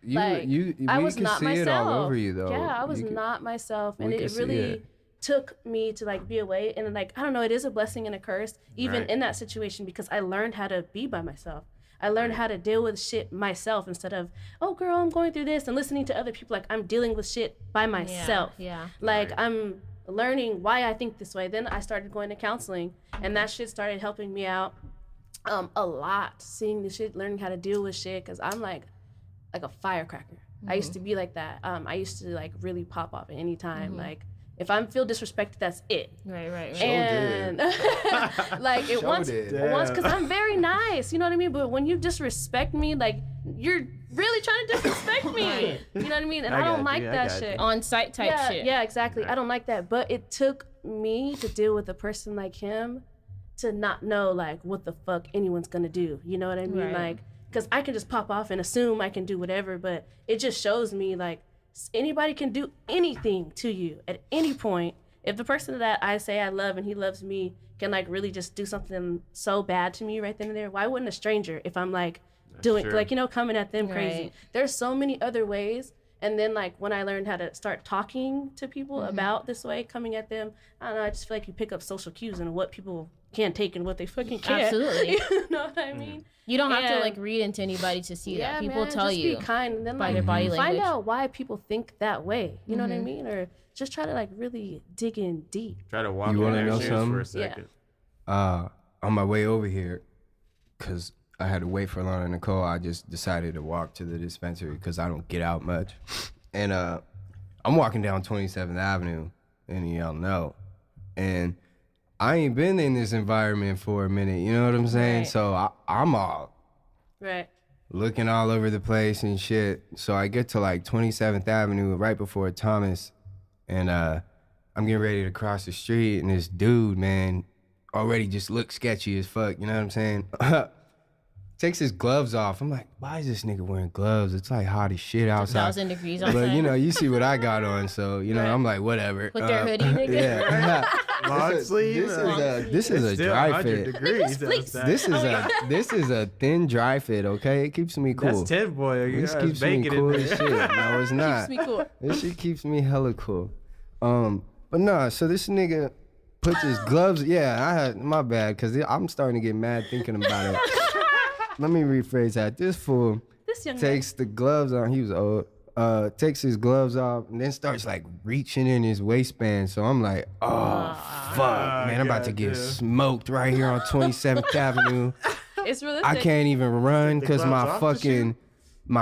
Like, I we was can not see myself. it all over you though. Yeah, I was You can- not myself, and we can it see really it. took me to like be away. And like I don't know, it is a blessing and a curse, even Right. in that situation, because I learned how to be by myself. I learned how to deal with shit myself instead of, oh girl, I'm going through this, and listening to other people. Like I'm dealing with shit by myself. Yeah. Like Right. I'm learning why I think this way. Then I started going to counseling, and that shit started helping me out a lot. Seeing the shit, learning how to deal with shit, because I'm like a firecracker. I used to be like that. I used to like really pop off at any time. Like if I feel disrespected, that's it. Right. And like it once, did. because I'm very nice, you know what I mean. But when you disrespect me, like you're really trying to disrespect me. You know what I mean? And I don't like that shit. On site type yeah, shit. Yeah, exactly. I don't like that. But it took me to deal with a person like him to not know like what the fuck anyone's gonna do. You know what I mean? Right. Like, because I can just pop off and assume I can do whatever, but it just shows me like anybody can do anything to you at any point. If the person that I say I love and he loves me can like really just do something so bad to me right then and there, why wouldn't a stranger, if I'm like doing true. like, you know, coming at them crazy? Right. There's so many other ways. And then like when I learned how to start talking to people about this way, coming at them, I don't know, I just feel like you pick up social cues and what people can take and what they fucking can't. Absolutely. You know what I mean? You don't have to And- like read into anybody to see that. People man, tell just you be kind and then by like their body find language. out why people think that way. You know what I mean? Or just try to like really dig in deep. Try to walk You in wanna their know shoes something? for a second. On my way over here, because I had to wait for Lana and Nicole, I just decided to walk to the dispensary because I don't get out much. And I'm walking down 27th Avenue, and y'all know. And I ain't been in this environment for a minute, you know what I'm saying? Right. So I'm all Right. looking all over the place and shit. So I get to like 27th Avenue right before Thomas, and I'm getting ready to cross the street, and this dude, man, already just looks sketchy as fuck, you know what I'm saying? Takes his gloves off. I'm like, why is this nigga wearing gloves? It's like hot as shit outside. 1,000 degrees outside. But you know, you see what I got on, so you know, I'm like, whatever. With their hoodie, nigga. Yeah. Long sleeve. This is a Still dry 100 fit. degrees outside. This is a thin dry fit, okay? It keeps me cool. That's 10 boy. You This guys keeps me bacon cool in as there. shit. No, it's not. Keeps me cool. This shit keeps me hella cool. But nah, so this nigga puts his gloves. Yeah, my bad, cause I'm starting to get mad thinking about it. Let me rephrase that. This fool This young man. takes the gloves on. He was old. Takes his gloves off and then starts like reaching in his waistband. So I'm like, oh fuck, man, I'm about to get goddamn. smoked right here on 27th Avenue. It's realistic. I can't even run the because gloves my off to fucking you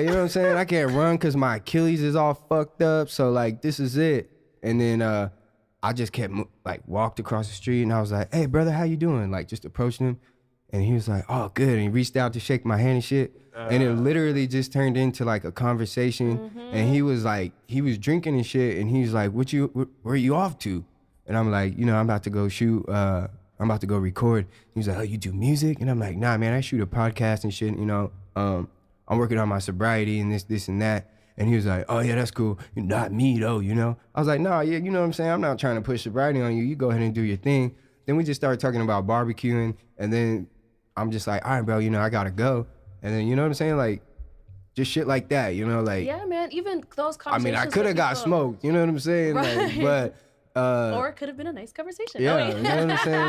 know what I'm saying? I can't run because my Achilles is all fucked up. So like, this is it. And then I just kept like walked across the street and I was like, hey brother, how you doing? Like just approaching him. And he was like, oh, good. And he reached out to shake my hand and shit. And it literally just turned into like a conversation. And he was like, he was drinking and shit. And he was like, where are you off to? And I'm like, you know, I'm about to go shoot. I'm about to go record. He was like, oh, you do music? And I'm like, nah, man, I shoot a podcast and shit. You know, I'm working on my sobriety and this and that. And he was like, oh, yeah, that's cool. Not me, though, you know? I was like, nah, yeah, you know what I'm saying? I'm not trying to push sobriety on you. You go ahead and do your thing. Then we just started talking about barbecuing. And then I'm just like, all right, bro, you know, I gotta go. And then, you know what I'm saying? Like, just shit like that, you know? Like, Yeah, man. Even those I mean, conversations. I could have with got people- smoked, you know what I'm saying? Right. Like, but, Or it could have been a nice conversation. yeah, Oh, you know what I'm saying?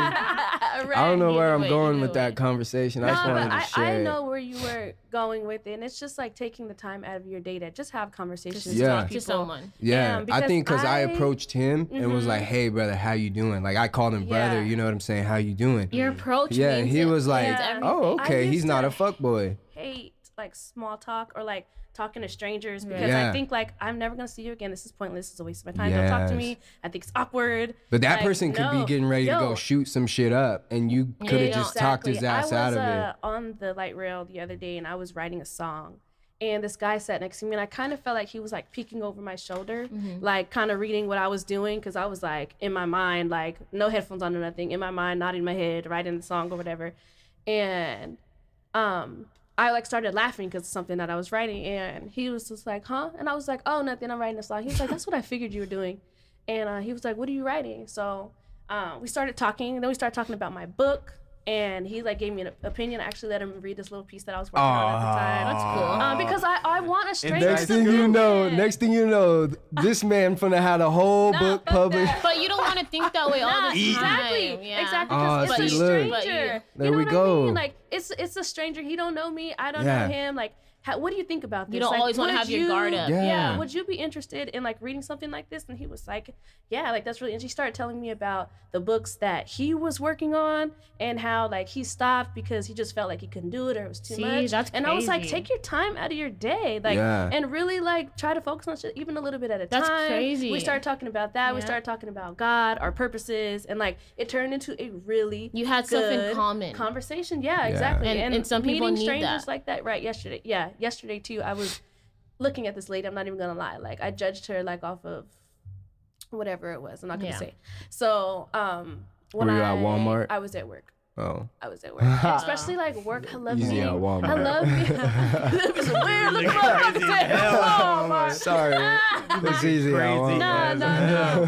Right. I don't know where I'm way, going either with that way. conversation. I just No, wanted but to share I it. know where you were going with it, and it's just like taking the time out of your day to just have conversations. Just Yeah. talk with to people. someone. Yeah, I because think because I approached him and was like, hey, brother, how you doing? Like, I called him brother, Yeah. you know what I'm saying? How you doing? Your approach Yeah, means he it. was like, Means Yeah. everything. oh, I okay, he's used not to a fuckboy. hate like small talk or like talking to strangers because Yeah. I think like I'm never gonna see you again. This is pointless. This is a waste of my time. Don't talk to Yes. me. I think it's awkward. But that Like, person could be no. getting ready to go Yo. shoot some shit up, and you could have Yeah, just talked his ass out of it. I was on the light rail the other day and I was writing a song. And this guy sat next to me and I kind of felt like he was like peeking over my shoulder, like kind of reading what I was doing. Cause I was like in my mind, like no headphones on or nothing, in my mind, nodding my head, writing the song or whatever. And I like started laughing because it's something that I was writing. And he was just like, huh? And I was like, oh, nothing, I'm writing a song. He was like, that's what I figured you were doing. And he was like, what are you writing? So we started talking. Then we started talking about my book. And he like gave me an opinion. I actually let him read this little piece that I was working on at the time. That's cool. Because I want a stranger Next to thing you come know, in. this man finna have a whole book fuck published. that. But you don't want to think that way all the time. Exactly. Yeah. Exactly. Oh, Because it's see, a look. stranger. But There you know we what go. I mean? Like it's a stranger. He don't know me. I don't Yeah. know him. Like what do you think about this? You don't Like, always wanna would have your guard up. Yeah. Would you be interested in like reading something like this? And he was like, yeah, like that's really. And she started telling me about the books that he was working on and how like he stopped because he just felt like he couldn't do it or it was too See, much. that's and I was like, crazy. take your time out of your day, like, Yeah. and really like try to focus on shit even a little bit at a That's time. crazy. We started talking about that. We Yeah. started talking about God, our purposes, and like it turned into a really You had stuff in good common. conversation. Yeah, exactly. And some people meeting need strangers that. like that. Right. Yesterday too. I was looking at this lady. I'm not even gonna lie. Like I judged her like off of whatever it was. I'm not gonna Yeah. say. So when Were you at Walmart? I was at work. Oh. I was at work. And especially like work. I love Easy being. at Walmart. I love being. It's weird. Look at my Crazy as hell. Walmart. Sorry. It's easy. Crazy. No. No.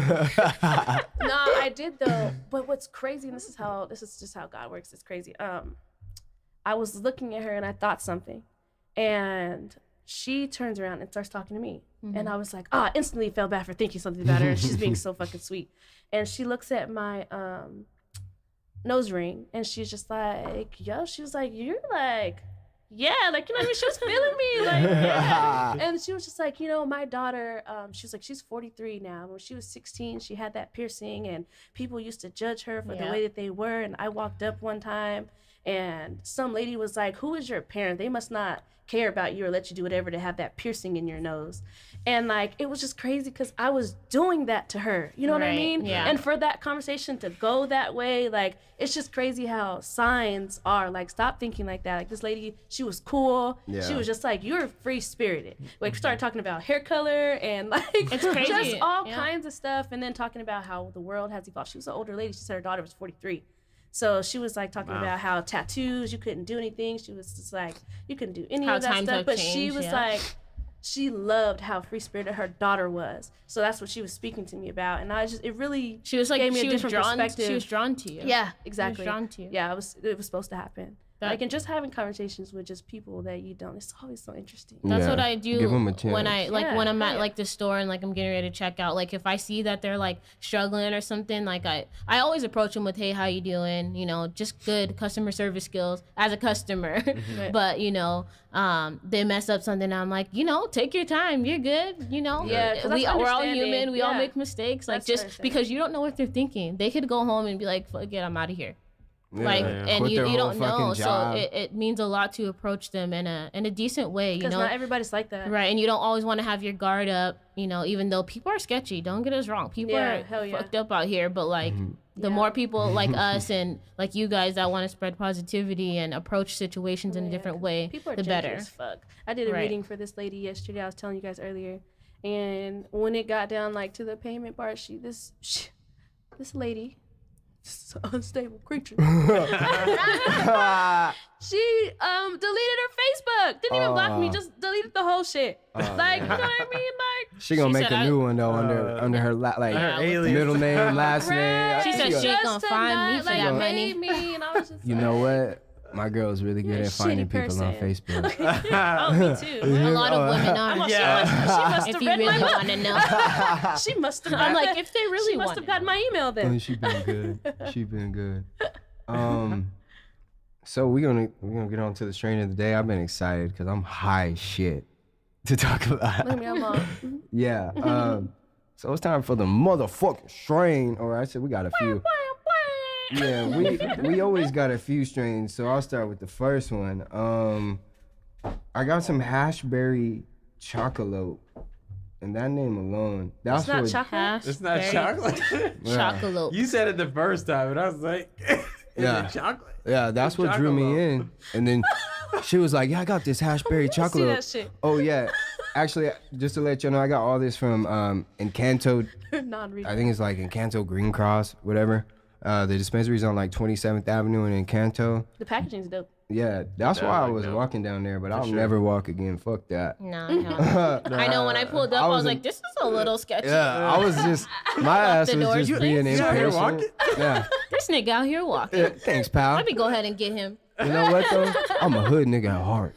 No, I did though. But what's crazy, and this is just how God works. It's crazy. I was looking at her and I thought something, and she turns around and starts talking to me, and I was like, instantly felt bad for thinking something about her. She's being so fucking sweet, and she looks at my nose ring, and she's just like, yo, she was like, you're like. Yeah, like, you know what I mean? She was feeling me, like, yeah. And she was just like, you know, my daughter, she was like, she's 43 now. When she was 16, she had that piercing, and people used to judge her for the way that they were. And I walked up one time, and some lady was like, who is your parent? They must not care about you or let you do whatever to have that piercing in your nose. And like, it was just crazy because I was doing that to her. You know what I mean? Yeah. And for that conversation to go that way, like, it's just crazy how signs are. Like, stop thinking like that. Like, this lady, she was cool. Yeah. She was just like, you're free spirited. Like, we started talking about hair color and like, It's crazy. just all kinds of stuff. And then talking about how the world has evolved. She was an older lady. She said her daughter was 43. So she was like talking about how tattoos, you couldn't do anything. She was just like, you couldn't do any How of that times stuff. have But she changed, was like, she loved how free spirited her daughter was. So that's what she was speaking to me about. And it really She was like, gave me she a was different drawn. perspective. She was drawn to you. Yeah, exactly. She was drawn to you. Yeah, it was supposed to happen. Like, and just having conversations with just people that you don't, it's always so interesting. That's Yeah. what I do Give 'em a chance. when I when I'm at Yeah. like the store and like I'm getting ready to check out. Like if I see that they're like struggling or something, like I always approach them with, hey, how you doing? You know, just good customer service skills as a customer. But you know, they mess up something. I'm like, you know, take your time. You're good. You know, Yeah, 'cause that's we're all understanding. human. We all Yeah. make mistakes. Like That's just understanding. because you don't know what they're thinking, they could go home and be like, fuck it, I'm out of here. Yeah. Like, Yeah. and Quit you their whole don't know, fucking so job. it means a lot to approach them in a decent way, you Because know. not everybody's like that. Right, and you don't always want to have your guard up, you know, even though people are sketchy. Don't get us wrong. People Yeah, are hell yeah. fucked up out here, but like the Yeah. more people like us and like you guys that want to spread positivity and approach situations in a different way, People are the gentle better. as fuck. I did a Right. reading for this lady yesterday. I was telling you guys earlier, and when it got down like to the payment part, this lady, this unstable creature, she deleted her Facebook. Didn't even block me. Just deleted the whole shit. Like, you know what I mean? Like, She gonna She make said a new one though under her like Yeah, alias. middle name, last name. She said gonna- she ain't gonna just to find not, me for like, that pay money. me, and I was just You know what? My girl's really good You're a at finding shitty people on person. Facebook. Oh, me too. A lot of women are. Yeah. She must If have you read really my want to know, She must have. I'm like, if they really she must want have gotten my email Oh, then. she been good. She been good. So we're gonna get on to the strain of the day. I've been excited because I'm high as shit to talk about. Look at me, I'm on. Yeah. So it's time for the motherfucking strain. Or I said we got a few. Yeah, we always got a few strains. So I'll start with the first one. I got some hashberry chocolate, and that name alone. That's It's not what. chocolate. It's not chocolate. chocolate. You said it the first time, and I was like, is Yeah. it chocolate? Yeah, that's what drew me Chocolate. in. And then she was like, "Yeah, I got this hashberry See chocolate." that shit. Oh yeah, actually, just to let you know, I got all this from Encanto. Non-real. I think it's like Encanto Green Cross, whatever. The dispensary's on like 27th Avenue in Encanto. The packaging's dope. Yeah, that's Yeah, why I like was that. walking down there, but I'll sure. never walk again. Fuck that. No, I know when I pulled up, I was like, this is a little sketchy. Yeah, I was just my ass the was doors, just please. being You out here impatient. walking? Yeah. This nigga out here walking. Yeah, thanks, pal. Let me go ahead and get him. You know what though? I'm a hood nigga at heart.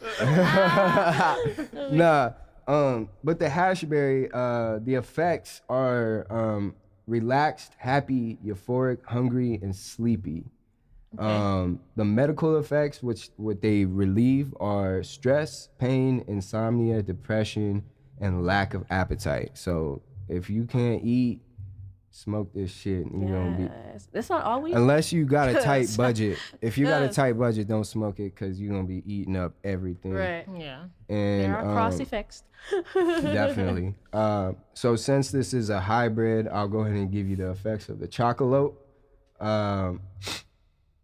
Nah, but the hashberry, the effects are relaxed, happy, euphoric, hungry, and sleepy. The medical effects, what they relieve, are stress, pain, insomnia, depression, and lack of appetite. So if you can't eat, smoke this shit, and you're gonna be. Yes. That's not all we. Unless you got a tight Yes. budget. If you got a Yes. tight budget, don't smoke it because you're gonna be eating up everything. Right. Yeah. And There are cross effects. definitely. So since this is a hybrid, I'll go ahead and give you the effects of the chocolate.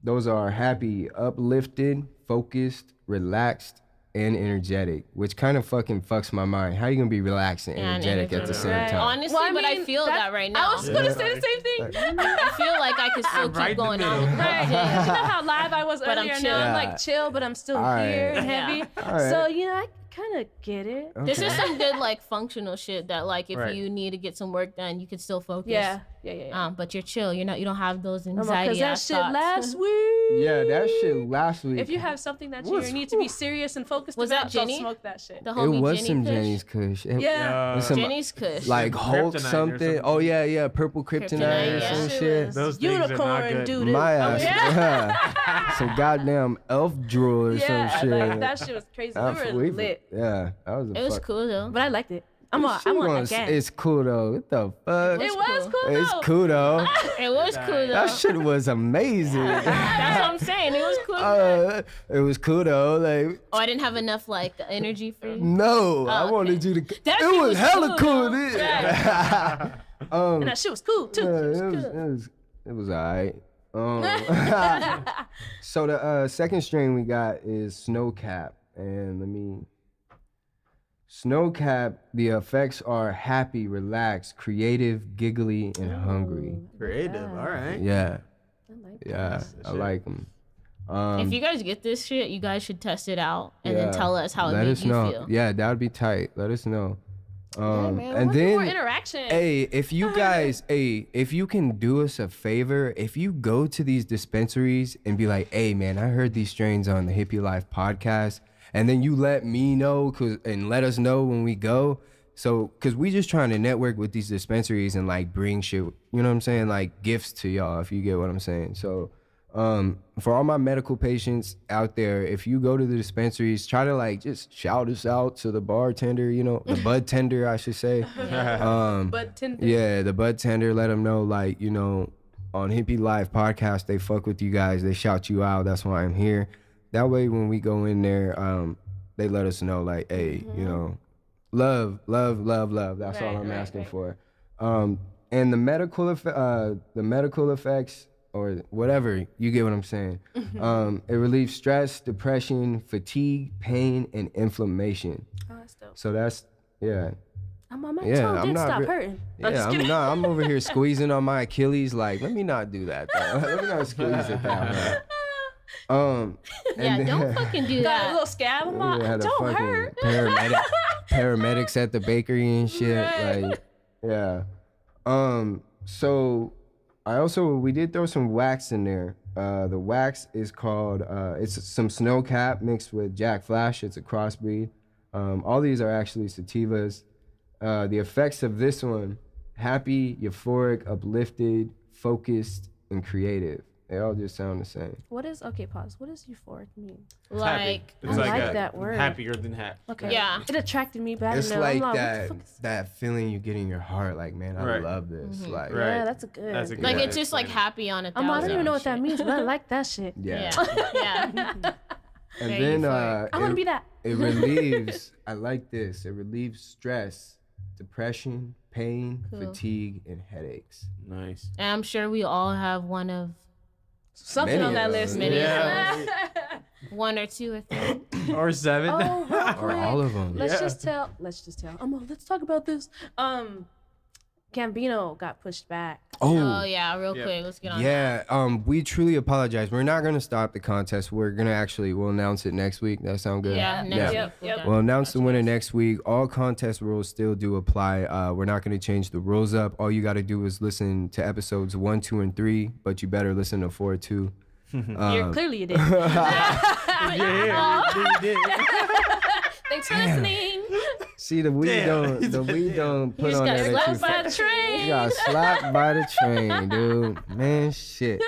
Those are happy, uplifted, focused, relaxed, and energetic, which kind of fucking fucks my mind. How you gonna be relaxed and And energetic at the energetic. same Right. time? Honestly, Well, I but I mean, feel that right now. I was gonna say the same thing. I feel like I could still I'm right keep in the going on middle. with my Right. You day. know how live I was But I'm earlier? chill. Now I'm Yeah. like chill, but I'm still All right. here and heavy. All right. So you know, I kind of get it. This is Okay. some good like functional shit that like if Right. you need to get some work done, you can still focus. Yeah. But you're chill. You don't have those Because anxiety that ass shit thoughts. last week. Yeah, that shit last week. If you have something that you What's- need to be serious and focused Was about, that Jenny? don't smoke that shit. The it homie was Jenny some Kush? Jenny's Kush. Yeah. Some, Jenny's Kush. like Hulk Kryptonite or something. something. Oh yeah, purple kryptonite, Kryptonite, or yeah. some Shit shit. was Those things are not unicorn good. dude. My ass, yeah. some goddamn elf drool or Yeah, some shit. like that shit was crazy. We were lit, Yeah, that was a It was fuck. cool though. but I liked it. I She want gonna again. It's cool though. What the fuck? It was cool. It's though. cool though. It was cool though. That shit was amazing. That's what I'm saying. It was cool. It was cool though. Like Oh, I didn't have enough like energy for you. no, I okay. wanted you to. That it shit was was hella cool, cool. though. Then. And that shit was cool too. It was alright. So the second strain we got is Snowcap, and Snowcap. The effects are happy, relaxed, creative, giggly, and hungry. Creative. All right. Yeah, I like yeah, I shit. like them. If you guys get this shit, you guys should test it out and then Yeah. tell us how it Let made us you know. feel. Yeah, that would be tight. Let us know. man, And we're then more interaction. Hey, if you guys, if you can do us a favor, if you go to these dispensaries and be like, hey man, I heard these strains on the Hippie Life podcast, and then you let me know and let us know when we go. So, cause we just trying to network with these dispensaries and like bring shit, you know what I'm saying? Like gifts to y'all, if you get what I'm saying. So, for all my medical patients out there, if you go to the dispensaries, try to like just shout us out to the bartender, the bud tender, I should say. but Tinder. Yeah, the bud tender, let them know, like, on Hippie Life podcast, they fuck with you guys. They shout you out. That's why I'm here. That way, when we go in there, they let us know, like, hey, love. That's all I'm asking for. And the medical effects, or whatever, you get what I'm saying. It relieves stress, depression, fatigue, pain, and inflammation. Oh, that's dope. So that's, yeah. I'm on my Yeah, tongue. I'm Didn't not stop re- hurting. Yeah, I'm over here squeezing on my Achilles. Like, let me not do that. Though. Let me not squeeze it that way. Yeah, and don't then- fucking do Got a that. little scab. I'm like, we had a don't fucking hurt. paramedics at the bakery and shit. Right. Like, yeah. So we did throw some wax in there. The wax is called it's some Snowcap mixed with Jack Flash. It's a crossbreed. All these are actually sativas. The effects of this one: happy, euphoric, uplifted, focused, and creative. They all just sound the same. Pause. What does euphoric mean? Like, It's I like a that word. Happier than happy. Okay. Yeah. It attracted me, but I It's didn't know. like I'm like, that what the fuck is that feeling you get in your heart, like, man, I Right. love this. Like, Right. Yeah, that's a good. That's a good like way it's to just like explain it. happy on a I thousand. don't even know what that shit. means, but I like that shit. yeah. Yeah. And Very then euphoric. I want to be that. it relieves. I like this. It relieves stress, depression, pain, Cool. fatigue, and headaches. Nice. And I'm sure we all have one Something Many on that of list. them. Many of Yeah. one or two or three. Or 7. Oh, real Or quick. all of them. Let's Yeah. just tell. Let's talk about this. Gambino got pushed back. Oh yeah, real Yep. quick. Let's get on. Yeah, we truly apologize. We're not gonna stop the contest. We'll announce it next week. That sound good? Yeah, next Yeah. week. Yep, we'll yep. go. We'll announce the winner next week. All contest rules still do apply. We're not going to change the rules up. All you got to do is listen to episodes 1, 2, and 3, but you better listen to 4 too. Clearly you did. Yeah, you did. Thanks for listening. See, the weed don't put just on got that slapped extra. by the train. You got slapped by the train, dude. Man, shit.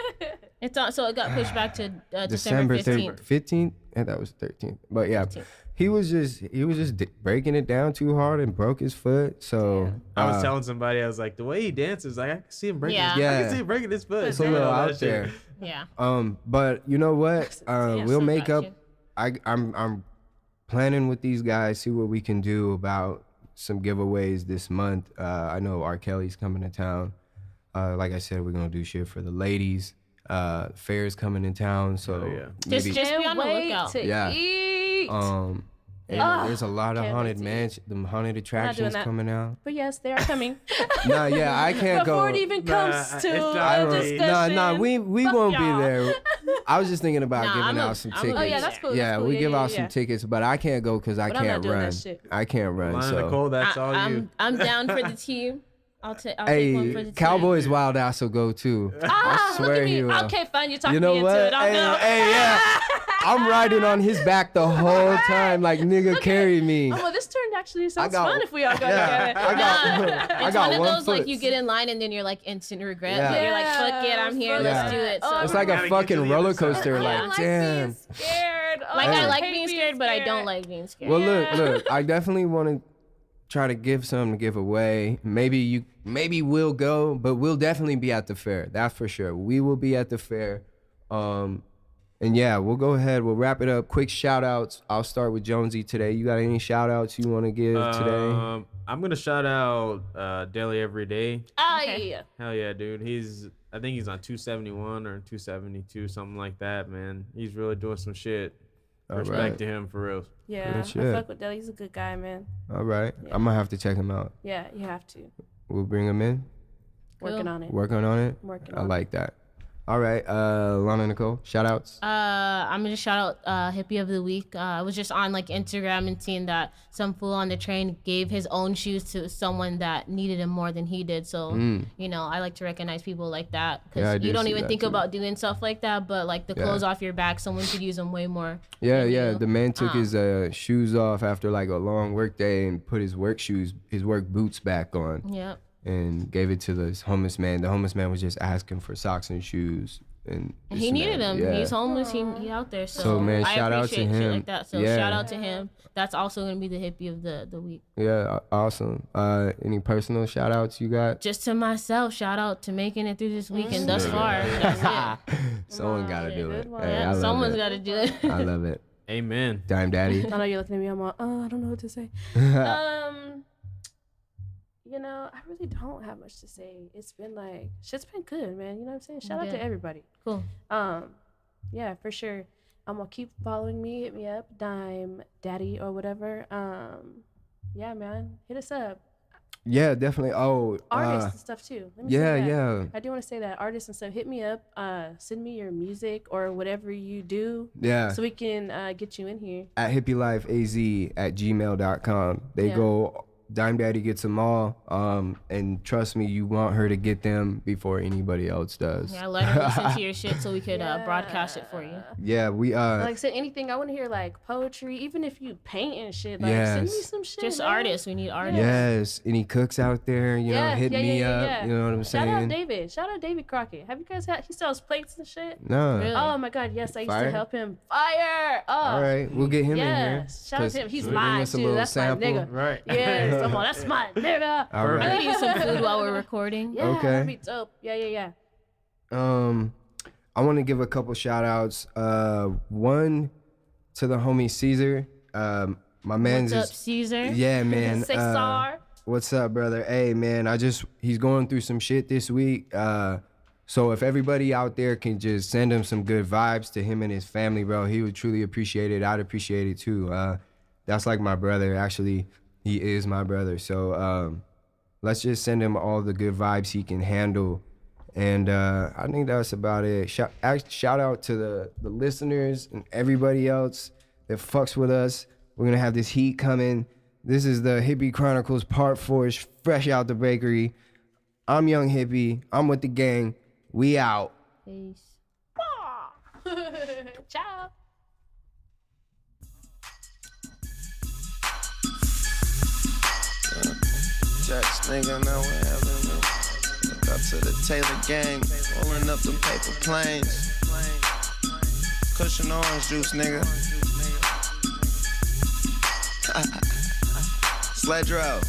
It's on. So it got pushed back to December 15th. 15th? Yeah, that was 13th. But yeah, he was just breaking it down too hard and broke his foot. So I was telling somebody, I was like, the way he dances, like I can see him breaking. Yeah. I Yeah. can see him breaking his foot. it's a little All that out shit. there. Yeah. But you know what? We'll some make up. action. I'm planning with these guys, see what we can do about some giveaways this month. I know R. Kelly's coming to town. Like I said, we're gonna do shit for the ladies. Fair's coming in town, so Oh, yeah. Just maybe. be on the lookout. To Yeah. eat. And there's a lot of can't haunted wait to them haunted attractions that. coming out. But yes, they are coming. Nah, yeah, I can't Before go. it even Nah, comes it's to not a really- discussion. we Fuck won't y'all. be there. I was just thinking about Nah, giving I'm out some a- tickets. Oh yeah, that's cool. Yeah, that's cool. we give yeah, out yeah. some tickets, but I can't go because I But I'm not can't doing that run. shit. I can't run. Lana So. Nicole, that's all you. I'm down for the team. I'll take one for the Hey, team. Cowboys Wild Ass will go too. I Ah, look swear at he me. will. Okay, fine. You talked You know me what? into it. I'll Hey, go. hey, yeah. I'm riding on his back the whole time, like nigga carry me. Oh, well, this turn actually sounds got- fun if we all go Yeah, together. I got, I It's got one of those foot. like you get in line and then you're like instant regret. Yeah. But you're like, fuck it, I'm here, Yeah. let's do it. So It's like Gotta a get to fucking the roller other side. coaster. I Like, like damn. being scared. Oh, like Hey. I like hate being scared, but I don't scared. like being scared. Well, Yeah. look. I definitely want to try to give something to give away. Maybe we'll go, but we'll definitely be at the fair. That's for sure. We will be at the fair. And yeah, we'll go ahead. We'll wrap it up. Quick shout outs. I'll start with Jonesy today. You got any shout outs you want to give today? I'm gonna shout out Daily Every Day. Oh, Okay. yeah. Hell yeah, dude. I think he's on 271 or 272, something like that, man. He's really doing some shit. All Respect right. to him for real. Yeah, Good I shit. fuck with Deli. He's a good guy, man. All right. Yeah. I'm going to have to check him out. Yeah, you have to. We'll bring him in. Working on it. Working on it. Working I on like that. All right. Lana Nicole, shout outs. I'm gonna shout out Hippie of the Week. I was just on like Instagram and seeing that some fool on the train gave his own shoes to someone that needed them more than he did. So you know, I like to recognize people like that Yeah, I because do you don't see even that think too. about doing stuff like that. But like the Yeah. clothes off your back, someone could use them way more. Yeah, than yeah. you. The man took his shoes off after like a long work day and put his work boots back on Yep. and gave it to this homeless man. The homeless man was just asking for socks and shoes. And He this needed man- them. yeah. He's homeless. He out there. So, So, man, I shout out to appreciate shit him. like that. So Yeah. shout out to him. That's also gonna be the hippie of the week. Yeah, awesome. Any personal shout outs you got? Just to myself, shout out to making it through this weekend thus far. That's it. Someone got to yeah, do good it. one. Hey, Yeah, I love someone's it. got to do it. I love it. Amen. Dime Daddy. I know you're looking at me. I'm like, I don't know what to say. You know, I really don't have much to say. It's been like, shit's been good, man. You know what I'm saying? Shout out Yeah. to everybody. Cool. Yeah, for sure. I'm gonna keep following me. Hit me up, Dime Daddy or whatever. Yeah, man, hit us up. Yeah, definitely. Oh, Artists and stuff too. Let me say yeah, that. yeah. I do want to say that artists and stuff. Hit me up. Send me your music or whatever you do, Yeah. so we can get you in here. At hippielifeaz@gmail.com. They Yeah. go, Dime Daddy gets them all. And trust me, you want her to get them before anybody else does. Yeah, let her listen to your shit so we could broadcast it for you. Yeah, we Like I said, anything. I want to hear like poetry, even if you paint and shit. Like send me Yes. some shit. Just man. artists. We need artists. yes, any cooks out there, you know, Yeah, hit yeah, me yeah, up. yeah. You know what I'm Shout saying? out David. Shout out David Crockett. Have you guys had? He sells plates and shit. No. Really? Oh my God, yes, I used Fire? to help him. Fire! Oh, All right, we'll get him in here. yes. Shout out to him. He's 'cause we'll bring mine us a too. little That's sample. my nigga. Right. Yes, come on, that's my nigga. All I right. could use some food while we're recording. Yeah, Okay. that'd be dope. Yeah. I want to give a couple shout outs. One to the homie Caesar. My man's What's up, just, Caesar? yeah, man. Cesar. What's up, brother? Hey, man, he's going through some shit this week. So if everybody out there can just send him some good vibes to him and his family, bro, he would truly appreciate it. I'd appreciate it too. That's like my brother. Actually, he is my brother. So let's just send him all the good vibes he can handle. And I think that's about it. Shout out to the listeners and everybody else that fucks with us. We're going to have this heat coming. This is the Hippy Chronicles Part 4, fresh out the bakery. I'm Young Hippie. I'm with the gang. We out. Peace. Ciao. Jacks, nigga, now we're having me. Look up to the Taylor gang, rolling up them paper planes. Cushion orange juice, nigga. Sledge row.